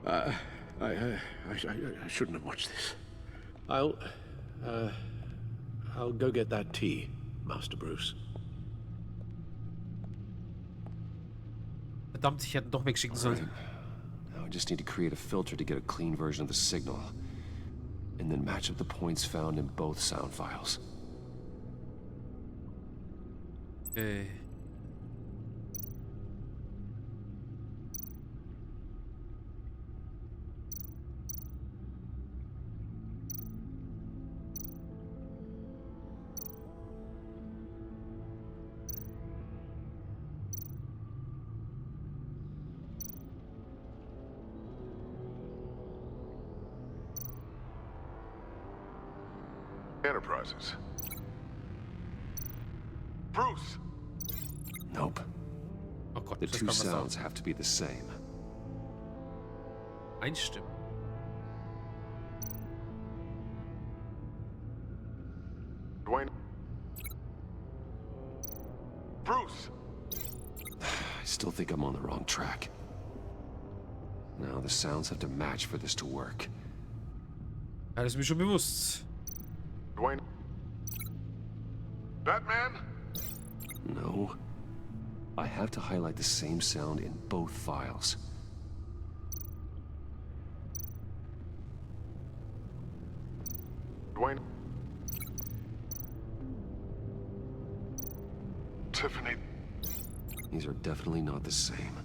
I shouldn't have watched this. I'll go get that tea, Master Bruce. Verdammt, ich hätte ihn doch wegschicken sollen. Now I just need to create a filter to get a clean version of the signal. And then match up the points found in both sound files. Okay. Enterprises. Bruce! Nope. Oh Gott, The das two kann was sounds sein. have to be the same. Einstimmen. Dwayne. Bruce! I still think I'm on the wrong track. Now the sounds have to match for this to work. Ja, das ist mir schon bewusst. Dwayne. Batman? No. I have to highlight the same sound in both files. Dwayne. Tiffany. These are definitely not the same.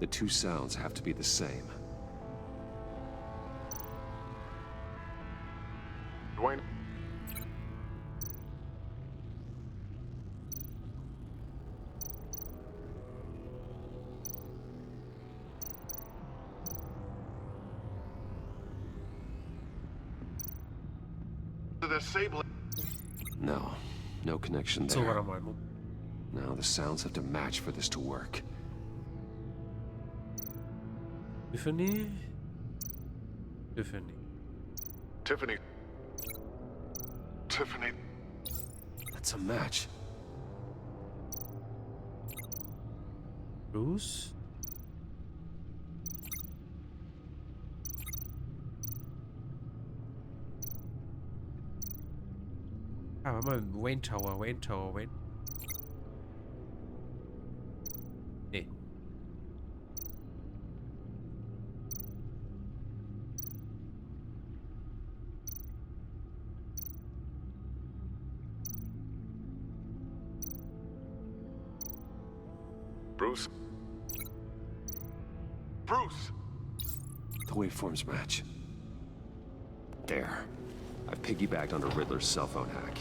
The two sounds have to be the same. Dwayne. Disable. No. No connection So war there. er Meinung. Now the sounds have to match for this to work. Tiffany. Tiffany. Tiffany. Tiffany. That's a match. Bruce. Ah, warte mal, Wayne Tower, Wayne Tower, Wayne. Nee. Bruce. Bruce! The waveforms match. There. I've piggybacked on a Riddler's cell phone hack.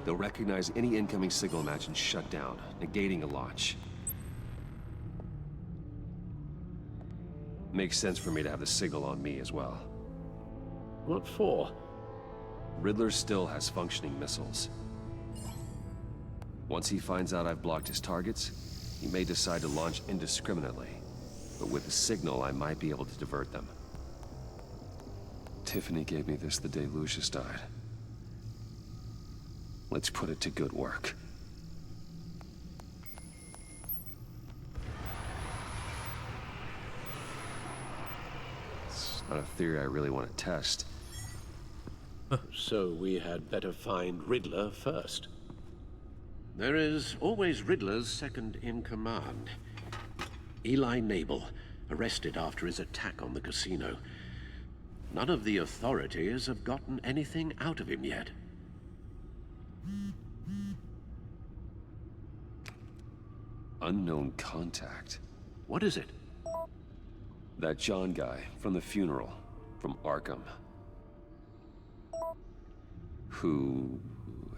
They'll recognize any incoming signal match and shut down, negating a launch. Makes sense for me to have the signal on me as well. What for? Riddler still has functioning missiles. Once he finds out I've blocked his targets, he may decide to launch indiscriminately. But with the signal, I might be able to divert them. Tiffany gave me this the day Lucius died. Let's put it to good work. It's not a theory I really want to test. So we had better find Riddler first. There is always Riddler's second in command. Eli Nabel, arrested after his attack on the casino. None of the authorities have gotten anything out of him yet. Unknown contact. What is it? That John guy from the funeral, from Arkham. Who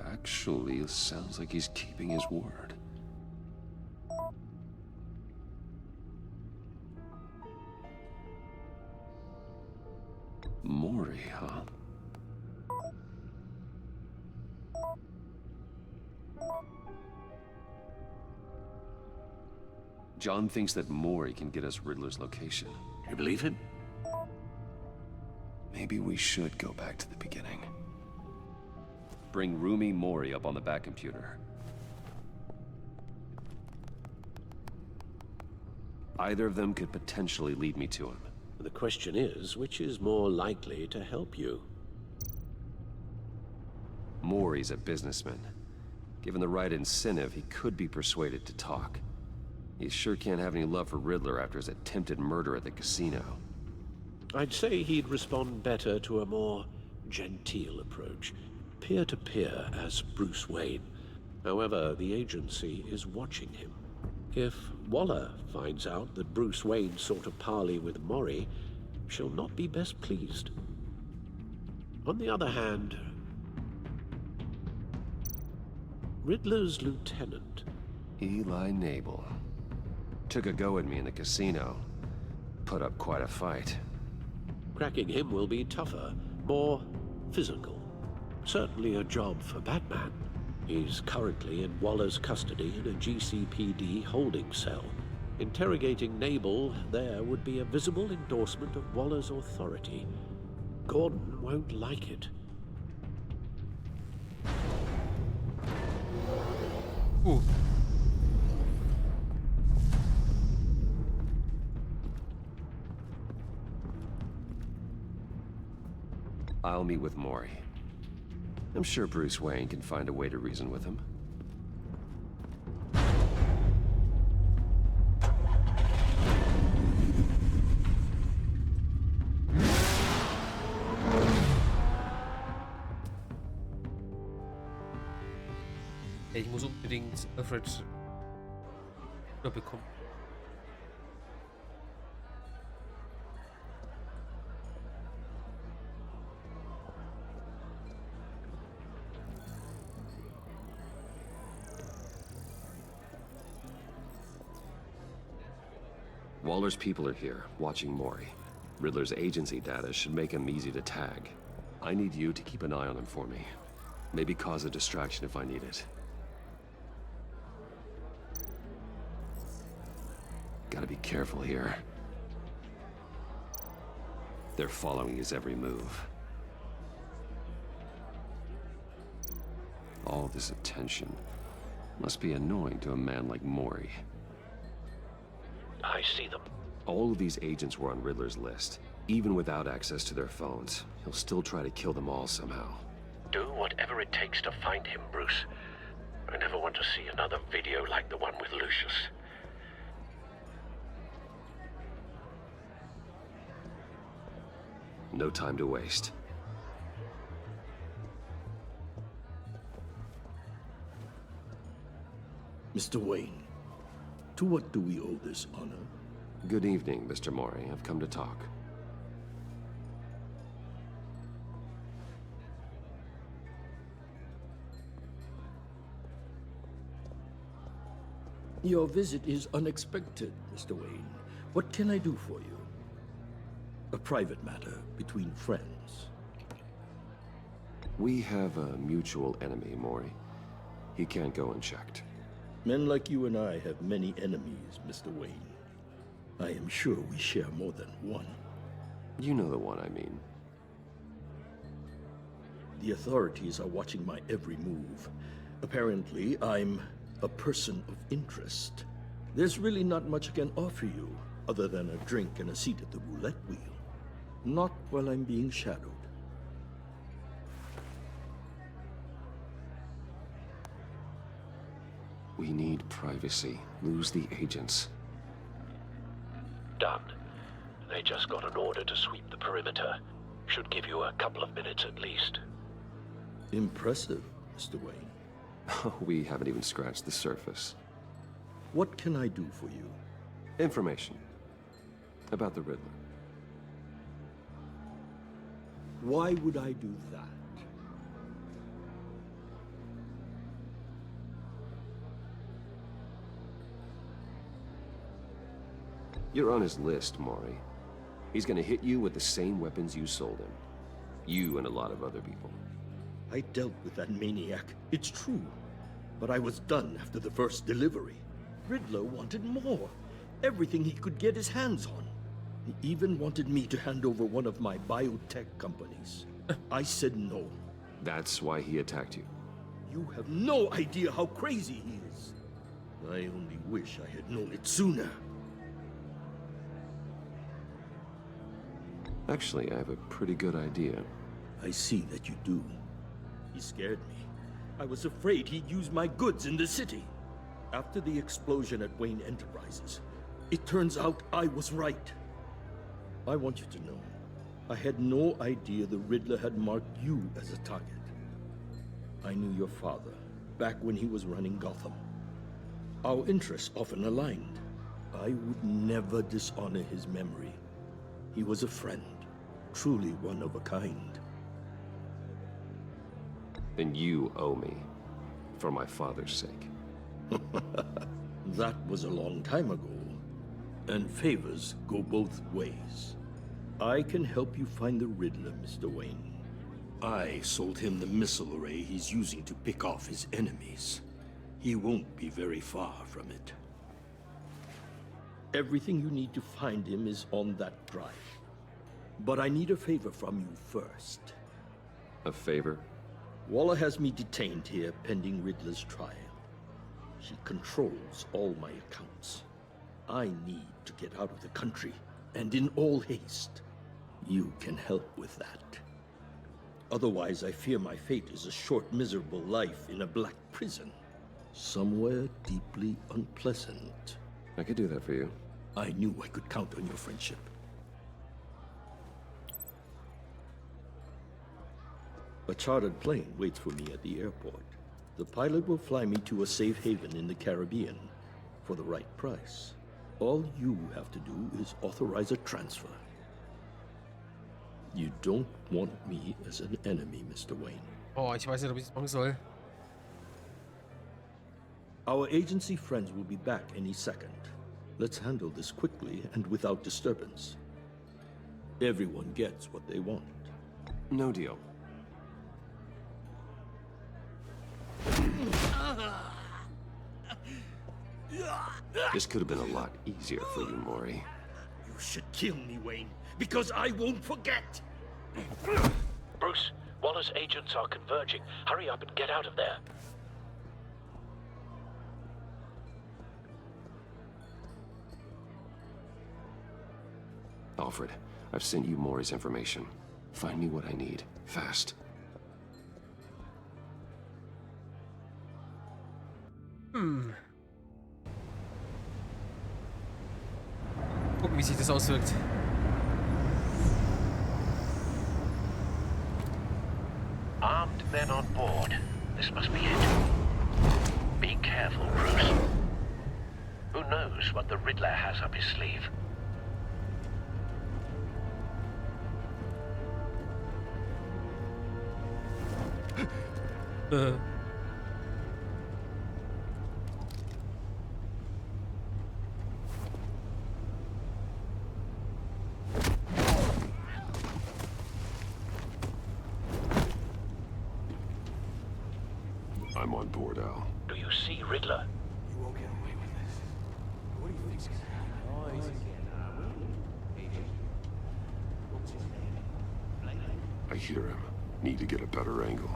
actually sounds like he's keeping his word. Mori, huh? John thinks that Mori can get us Riddler's location. You believe him? Maybe we should go back to the beginning. Bring Rumi Mori up on the back computer. Either of them could potentially lead me to him. The question is, which is more likely to help you? Mori's a businessman. Given the right incentive, he could be persuaded to talk. He sure can't have any love for Riddler after his attempted murder at the casino. I'd say he'd respond better to a more genteel approach. Peer-to-peer as Bruce Wayne. However, the agency is watching him. If Waller finds out that Bruce Wayne sought a parley with Mori, she'll not be best pleased. On the other hand, Riddler's lieutenant, Eli Nabel, took a go at me in the casino. Put up quite a fight. cracking him will be tougher, more physical. Certainly a job for Batman. He's currently in Waller's custody in a GCPD holding cell. Interrogating Nabel there would be a visible endorsement of Waller's authority. Gordon won't like it. Ooh. I'll meet with Mori. I'm sure Bruce Wayne can find a way to reason with him. Ich muss unbedingt Alfred bekommen. Waller's people are here, watching Mori. Riddler's agency data should make him easy to tag. I need you to keep an eye on him for me. Maybe cause a distraction if I need it. Gotta be careful here. They're following his every move. All this attention must be annoying to a man like Mori. I see them. All of these agents were on Riddler's list. Even without access to their phones, he'll still try to kill them all somehow. Do whatever it takes to find him, Bruce. I never want to see another video like the one with Lucius. No time to waste. Mr. Wayne, to what do we owe this honor? Good evening, Mr. Mori. I've come to talk. Your visit is unexpected, Mr. Wayne. What can I do for you? A private matter between friends. We have a mutual enemy, Mori. He can't go unchecked. Men like you and I have many enemies, Mr. Wayne. I am sure we share more than one. You know the one I mean. The authorities are watching my every move. Apparently, I'm a person of interest. There's really not much I can offer you, other than a drink and a seat at the roulette wheel. Not while I'm being shadowed. We need privacy. Lose the agents. Done. They just got an order to sweep the perimeter. Should give you a couple of minutes at least. Impressive, Mr. Wayne. We haven't even scratched the surface. What can I do for you? Information. About the Riddler. Why would I do that? You're on his list, Mori. He's gonna hit you with the same weapons you sold him. You and a lot of other people. I dealt with that maniac. It's true. But I was done after the first delivery. Riddler wanted more. Everything he could get his hands on. He even wanted me to hand over one of my biotech companies. I said no. That's why he attacked you. You have no idea how crazy he is. I only wish I had known it sooner. Actually, I have a pretty good idea. I see that you do. He scared me. I was afraid he'd use my goods in the city. After the explosion at Wayne Enterprises, it turns out I was right. I want you to know, I had no idea the Riddler had marked you as a target. I knew your father, back when he was running Gotham. Our interests often aligned. I would never dishonor his memory. He was a friend, truly one of a kind. Then you owe me, for my father's sake. That was a long time ago, and favors go both ways. I can help you find the Riddler, Mr. Wayne. I sold him the missile array he's using to pick off his enemies. He won't be very far from it. Everything you need to find him is on that drive. But I need a favor from you first. A favor? Waller has me detained here pending Riddler's trial. She controls all my accounts. I need to get out of the country, and in all haste. You can help with that. Otherwise, I fear my fate is a short, miserable life in a black prison. Somewhere deeply unpleasant. I could do that for you. I knew I could count on your friendship. A chartered plane waits for me at the airport. The pilot will fly me to a safe haven in the Caribbean for the right price. All you have to do is authorize a transfer. You don't want me as an enemy, Mr. Wayne. Oh, ich weiß nicht, ob ich das machen soll. Our agency friends will be back any second. Let's handle this quickly and without disturbance. Everyone gets what they want. No deal. This could have been a lot easier for you, Mori. You should kill me, Wayne, because I won't forget! Bruce, Waller's agents are converging. Hurry up and get out of there. Alfred, I've sent you Mori's information. Find me what I need, fast. Gucken, wie sich das auswirkt. Armed men on board. This must be it. Be careful, Bruce. Who knows what the Riddler has up his sleeve? I'm on board, Al. Do you see Riddler? You won't get away with this. What do you think's gonna happen? Noise again, Agent. What's his name? I hear him. Need to get a better angle.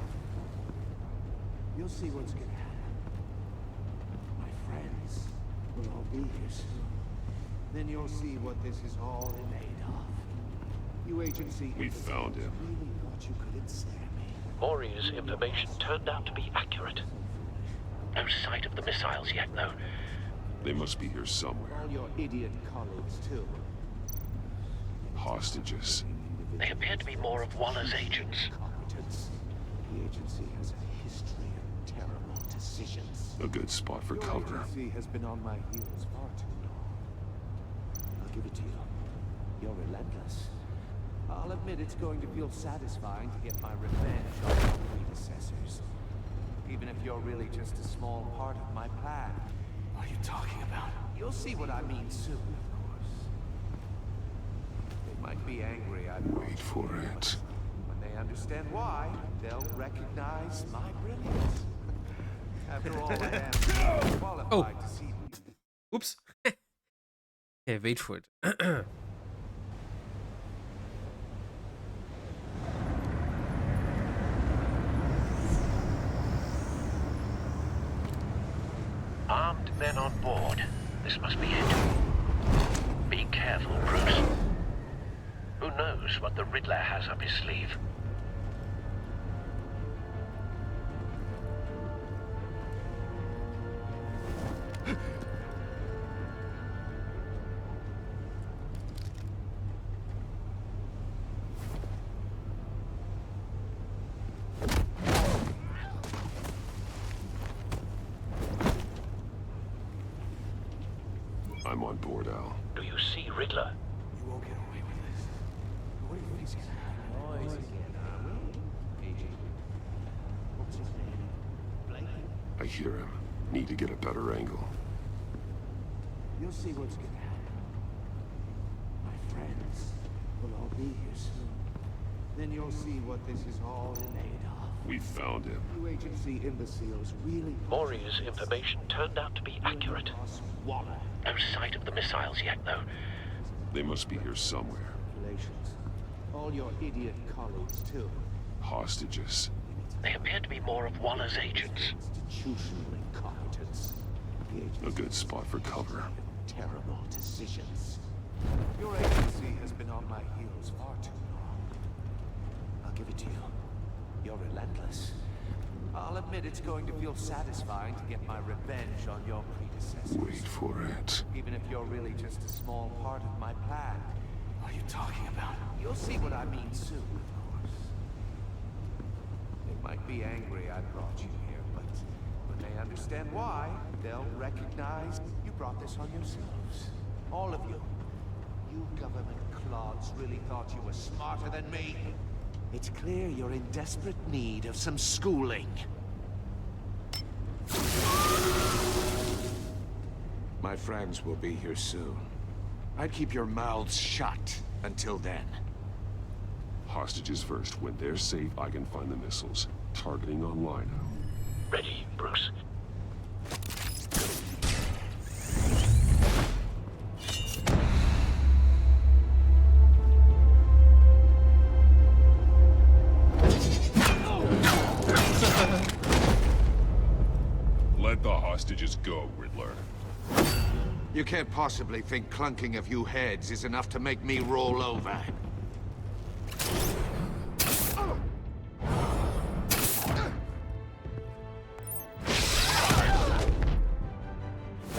You'll see what's gonna happen. My friends will all be here soon. Then you'll see what this is all made of. You agency... We found him. Really thought you could ensnare me. Maury's information turned out to be accurate. No sight of the missiles yet, though. They must be here somewhere. All your idiot colleagues, too. Hostages. They appear to be more of Waller's agents. Competence. The agency has a history of terrible decisions. A good spot for Your cover. agency has been on my heels far too long. I'll give it to you. You're relentless. I'll admit it's going to feel satisfying to get my revenge on your predecessors. Even if you're really just a small part of my plan. What are you talking about? You'll see what I mean soon, of course. They might be angry I Wait for it. When they understand why, they'll recognize my brilliance. After all, I am qualified to see. Oops. Okay, wait for it. Armed men on board. This must be it. Be careful, Bruce. Who knows what the Riddler has up his sleeve? I'm on board, Al. Do you see Riddler? You won't get away with this. What do you think's gonna happen? Noise again, Agent. What's his name? I hear him. Need to get a better angle. You'll see what's gonna happen. My friends will all be here soon. Then you'll see what this is all made of. We found him. You agency imbeciles really... Maury's information turned out to be accurate. Waller. No sight of the missiles yet, though. They must be here somewhere. Relations. All your idiot colleagues, too. Hostages. They appear to be more of Waller's agents. Institutional incompetence. A good spot for cover. Terrible decisions. Your agency has been on my heels far too long. I'll give it to you. You're relentless. I'll admit it's going to feel satisfying to get my revenge on your predecessors. Wait for it. Even if you're really just a small part of my plan. What are you talking about? You'll see what I mean soon, of course. They might be angry I brought you here, but when they understand why, they'll recognize you brought this on yourselves. All of you. You government clods really thought you were smarter than me. It's clear you're in desperate need of some schooling. My friends will be here soon. I'd keep your mouths shut until then. Hostages first. When they're safe, I can find the missiles. Targeting online. Ready, Bruce. Let the hostages go, Riddler. You can't possibly think clunking a few heads is enough to make me roll over.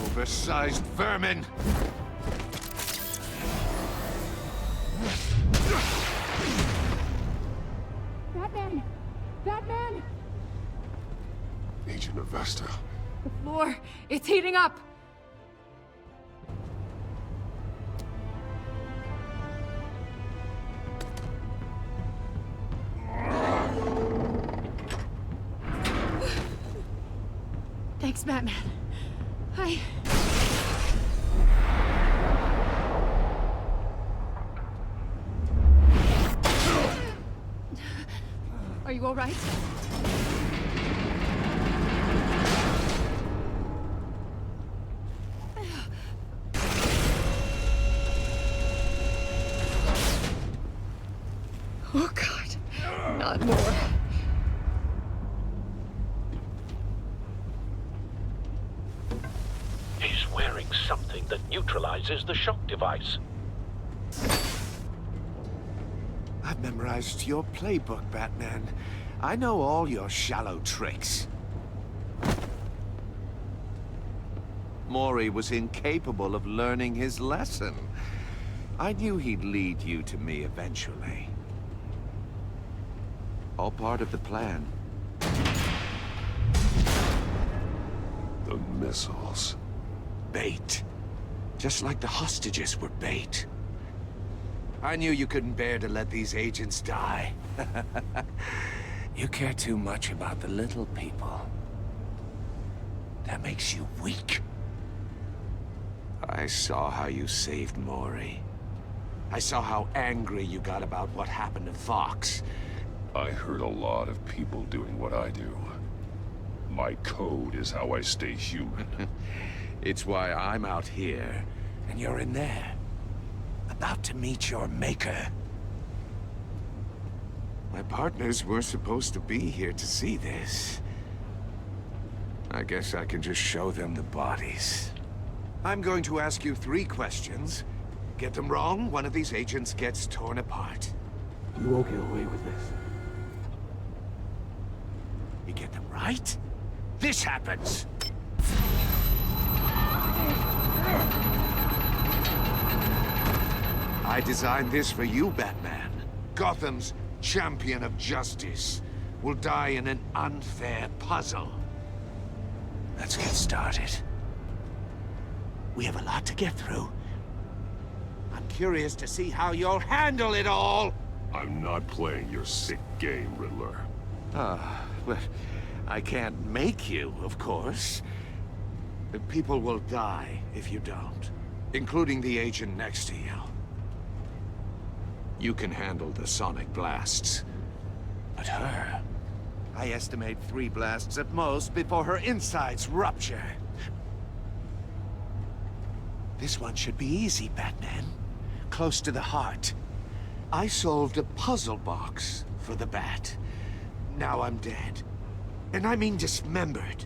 Oversized vermin! Batman! Batman! Agent Avesta. The floor, it's heating up! Thanks, Batman. Are you all right? Not more. He's wearing something that neutralizes the shock device. I've memorized your playbook, Batman. I know all your shallow tricks. Mori was incapable of learning his lesson. I knew he'd lead you to me eventually. All part of the plan. The missiles. Bait. Just like the hostages were bait. I knew you couldn't bear to let these agents die. You care too much about the little people. That makes you weak. I saw how you saved Mori. I saw how angry you got about what happened to Fox. I heard a lot of people doing what I do. My code is how I stay human. It's why I'm out here, and you're in there. About to meet your maker. My partners were supposed to be here to see this. I guess I can just show them the bodies. I'm going to ask you 3 questions. Get them wrong, one of these agents gets torn apart. You won't get away with this. You get them right, this happens. I designed this for you, Batman. Gotham's champion of justice will die in an unfair puzzle. Let's get started. We have a lot to get through. I'm curious to see how you'll handle it all. I'm not playing your sick game, Riddler. Well, I can't make you, of course. But people will die if you don't, including the agent next to you. You can handle the sonic blasts. But her... I estimate 3 blasts at most before her insides rupture. This one should be easy, Batman. Close to the heart. I solved a puzzle box for the Bat. Now I'm dead. And I mean dismembered.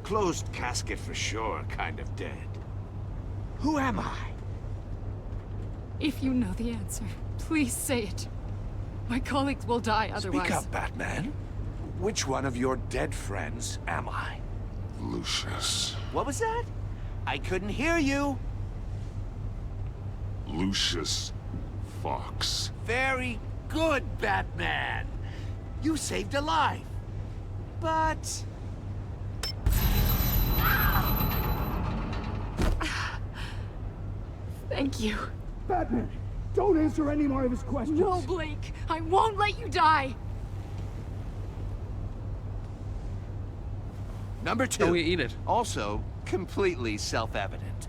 Closed casket for sure, kind of dead. Who am I? If you know the answer, please say it. My colleagues will die otherwise. Speak up, Batman. Which one of your dead friends am I? Lucius. What was that? I couldn't hear you. Lucius Fox. Very good, Batman. You saved a life. But... Thank you. Batman, don't answer any more of his questions. No, Blake. I won't let you die. Number 2. Oh, Enid. Also, completely self-evident.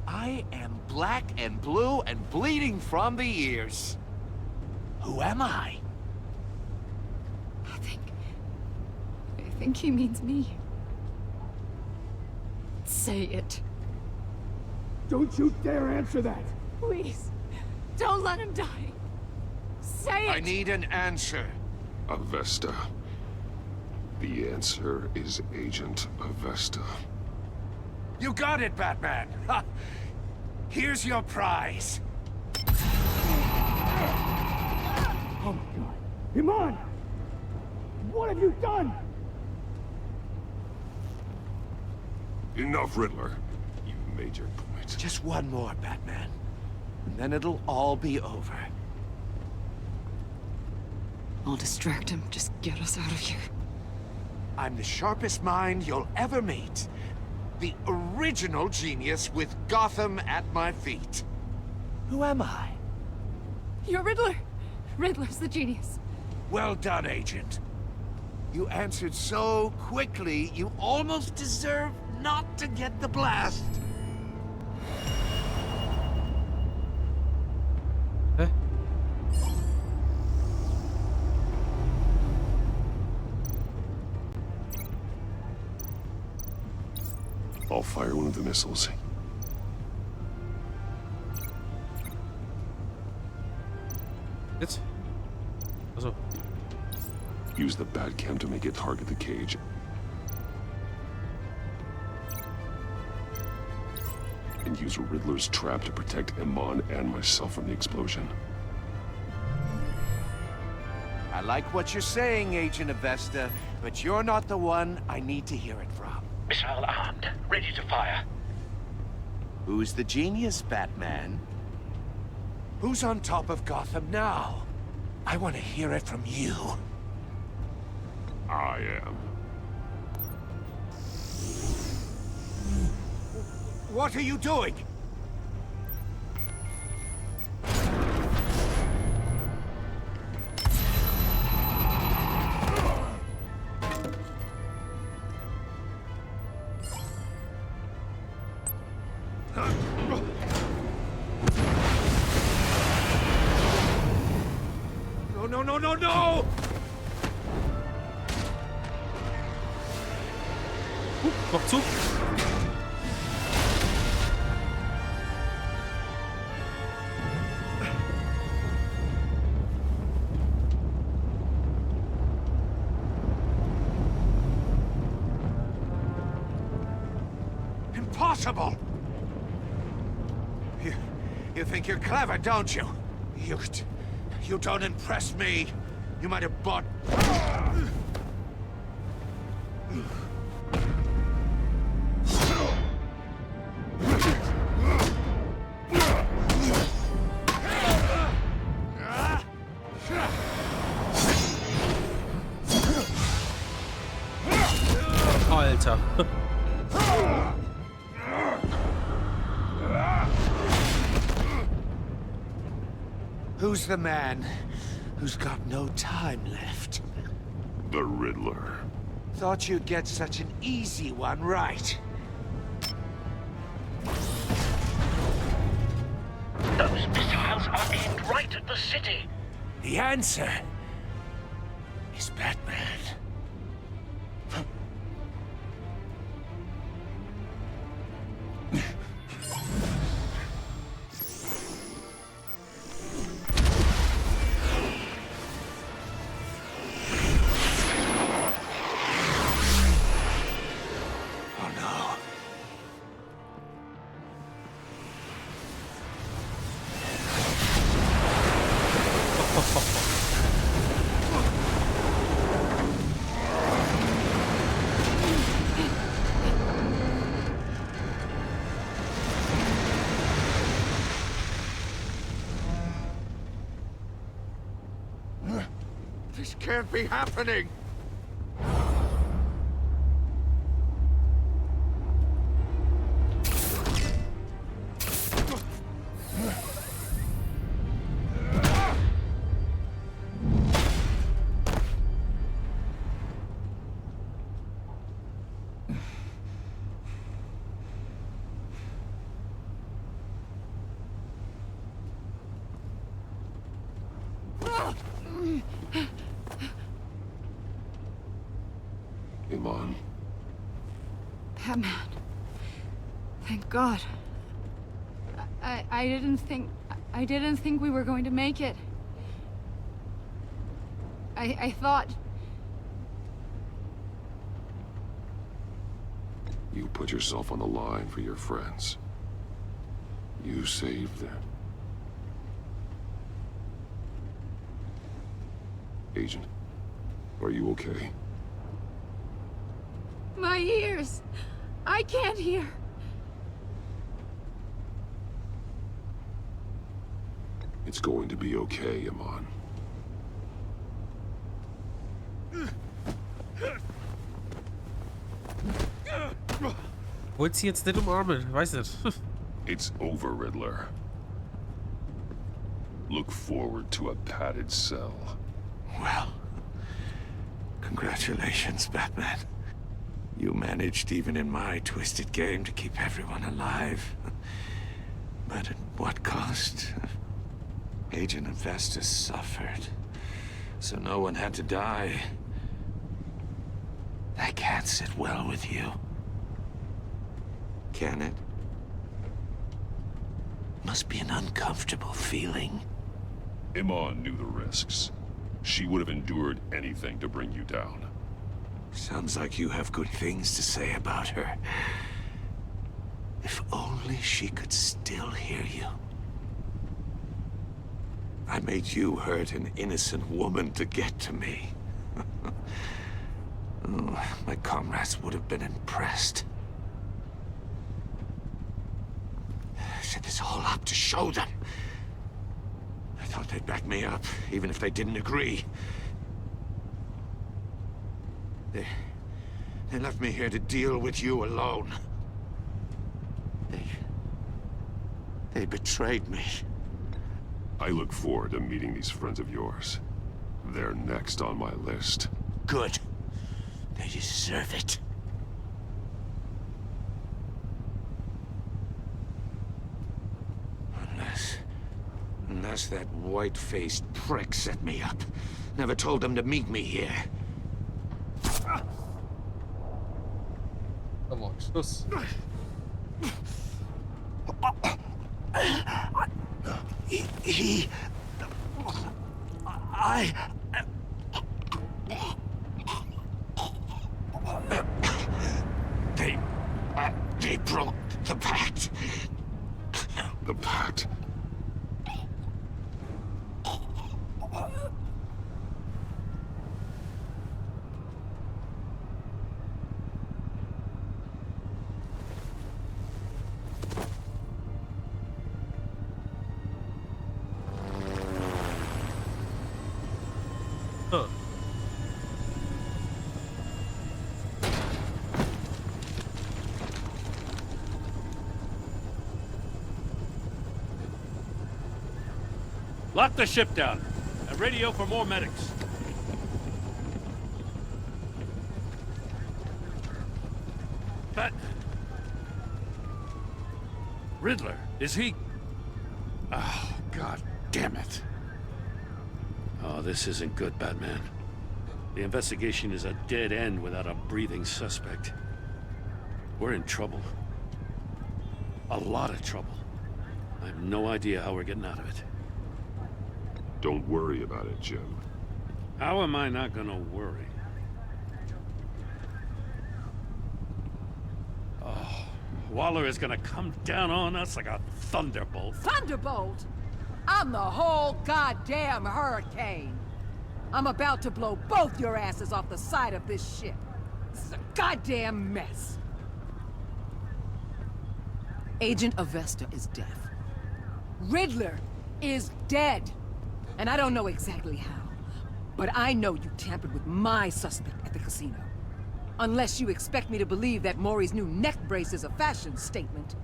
I am black and blue and bleeding from the ears. Who am I? I think he means me. Say it. Don't you dare answer that! Please, don't let him die. Say it! I need an answer. Avesta. The answer is Agent Avesta. You got it, Batman! Ha! Here's your prize. Oh my god. Iman! What have you done? Enough, Riddler. You've made your point. Just one more, Batman. And then it'll all be over. I'll distract him. Just get us out of here. I'm the sharpest mind you'll ever meet. The original genius with Gotham at my feet. Who am I? You're Riddler. Riddler's the genius. Well done, Agent. You answered so quickly, you almost deserve not to get the blast. Huh? I'll fire one of the missiles. Jetzt? Also. Use the Batcam to make it target the cage. And use Riddler's trap to protect Iman and myself from the explosion. I like what you're saying, Agent Avesta, but you're not the one I need to hear it from. Missile armed, ready to fire. Who's the genius, Batman? Who's on top of Gotham now? I want to hear it from you. I am. What are you doing? No, no, no, no, no! Noch zu. Impossible! You think you're clever, don't you? You don't impress me. You might have bought... Alter. Who's the man who's got no time left? The Riddler. Thought you'd get such an easy one right. Those missiles are aimed right at the city. The answer is Batman. This can't be happening! Iman. Batman. Thank God. I didn't think we were going to make it. I thought... You put yourself on the line for your friends. You saved them. Agent, are you okay? My ears! I can't hear. It's going to be okay, Iman. Wollt sie jetzt nicht umarmen? Weiß nicht. It's over, Riddler. Look forward to a padded cell. Well, congratulations, Batman. You managed, even in my twisted game, to keep everyone alive. But at what cost? Agent Avesta suffered, so no one had to die. That can't sit well with you. Can it? Must be an uncomfortable feeling. Iman knew the risks. She would have endured anything to bring you down. Sounds like you have good things to say about her. If only she could still hear you. I made you hurt an innocent woman to get to me. Oh, my comrades would have been impressed. I set this all up to show them. I thought they'd back me up, even if they didn't agree. They left me here to deal with you alone. They betrayed me. I look forward to meeting these friends of yours. They're next on my list. Good. They deserve it. Unless that white-faced prick set me up. Never told them to meet me here. Da war Schluss. They broke the pact. The pact? Huh. Lock the ship down and radio for more medics. But... Riddler, is he... Oh, God damn it. Oh, this isn't good, Batman. The investigation is a dead end without a breathing suspect. We're in trouble. A lot of trouble. I have no idea how we're getting out of it. Don't worry about it, Jim. How am I not gonna worry? Oh, Waller is gonna come down on us like a thunderbolt. Thunderbolt? I'm the whole goddamn hurricane. I'm about to blow both your asses off the side of this ship. This is a goddamn mess. Agent Avesta is deaf. Riddler is dead. And I don't know exactly how, but I know you tampered with my suspect at the casino. Unless you expect me to believe that Maury's new neck brace is a fashion statement.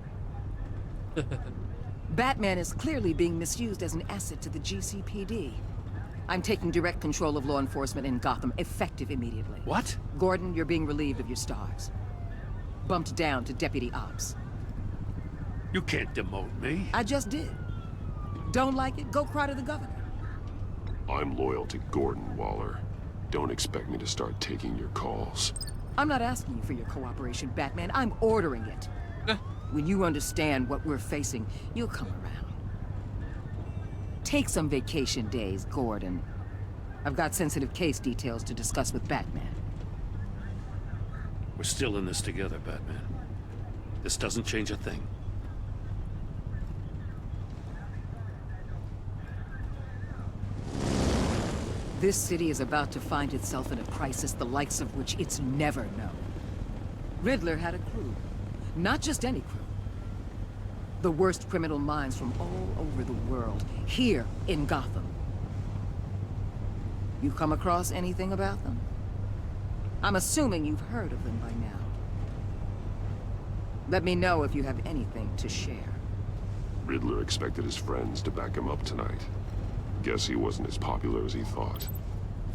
Batman is clearly being misused as an asset to the GCPD. I'm taking direct control of law enforcement in Gotham, effective immediately. What? Gordon, you're being relieved of your stars. Bumped down to Deputy Ops. You can't demote me. I just did. Don't like it? Go cry to the governor. I'm loyal to Gordon, Waller. Don't expect me to start taking your calls. I'm not asking you for your cooperation, Batman. I'm ordering it. When you understand what we're facing, you'll come around. Take some vacation days, Gordon. I've got sensitive case details to discuss with Batman. We're still in this together, Batman. This doesn't change a thing. This city is about to find itself in a crisis the likes of which it's never known. Riddler had a crew. Not just any crew. The worst criminal minds from all over the world, here in Gotham. You come across anything about them? I'm assuming you've heard of them by now. Let me know if you have anything to share. Riddler expected his friends to back him up tonight. Guess he wasn't as popular as he thought.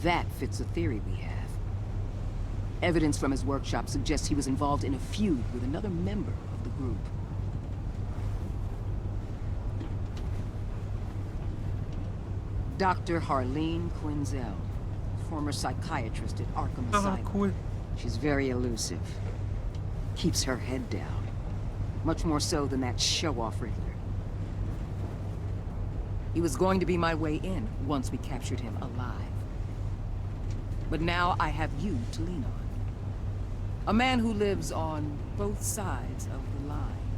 That fits a theory we have. Evidence from his workshop suggests he was involved in a feud with another member of the group. Dr. Harleen Quinzel, former psychiatrist at Arkham Asylum. Cool. She's very elusive. Keeps her head down. Much more so than that show-off Riddler. He was going to be my way in once we captured him alive. But now I have you to lean on. A man who lives on both sides of the line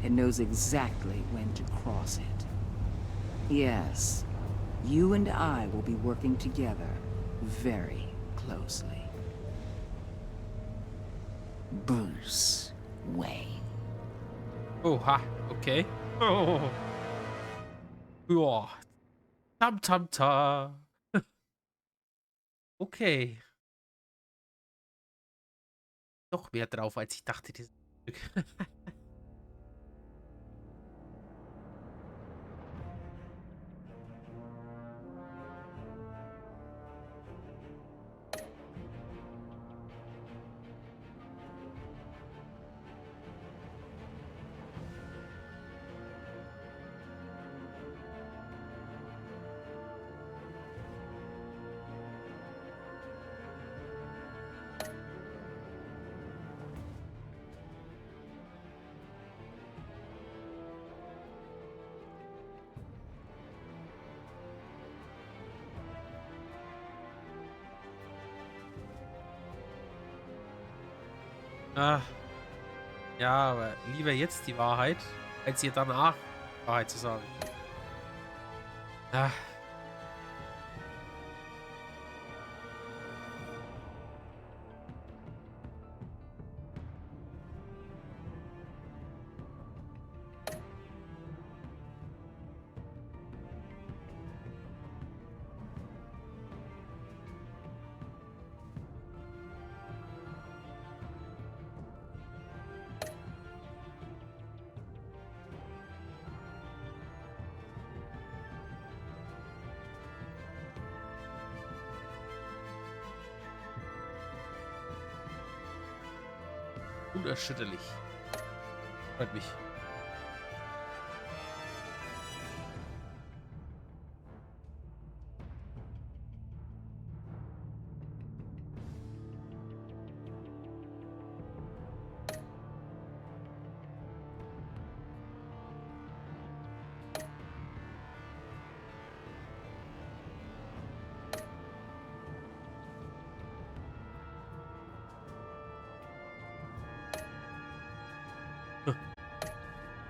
and knows exactly when to cross it. Yes, you and I will be working together very closely. Bruce Wayne. Oha, okay. Oh. Ja. Tam tam ta. Okay. Doch mehr drauf, als ich dachte, dieses Stück. Ah, ja, aber lieber jetzt die Wahrheit, als ihr danach die Wahrheit zu sagen. Ah. Unerschütterlich. Freut mich.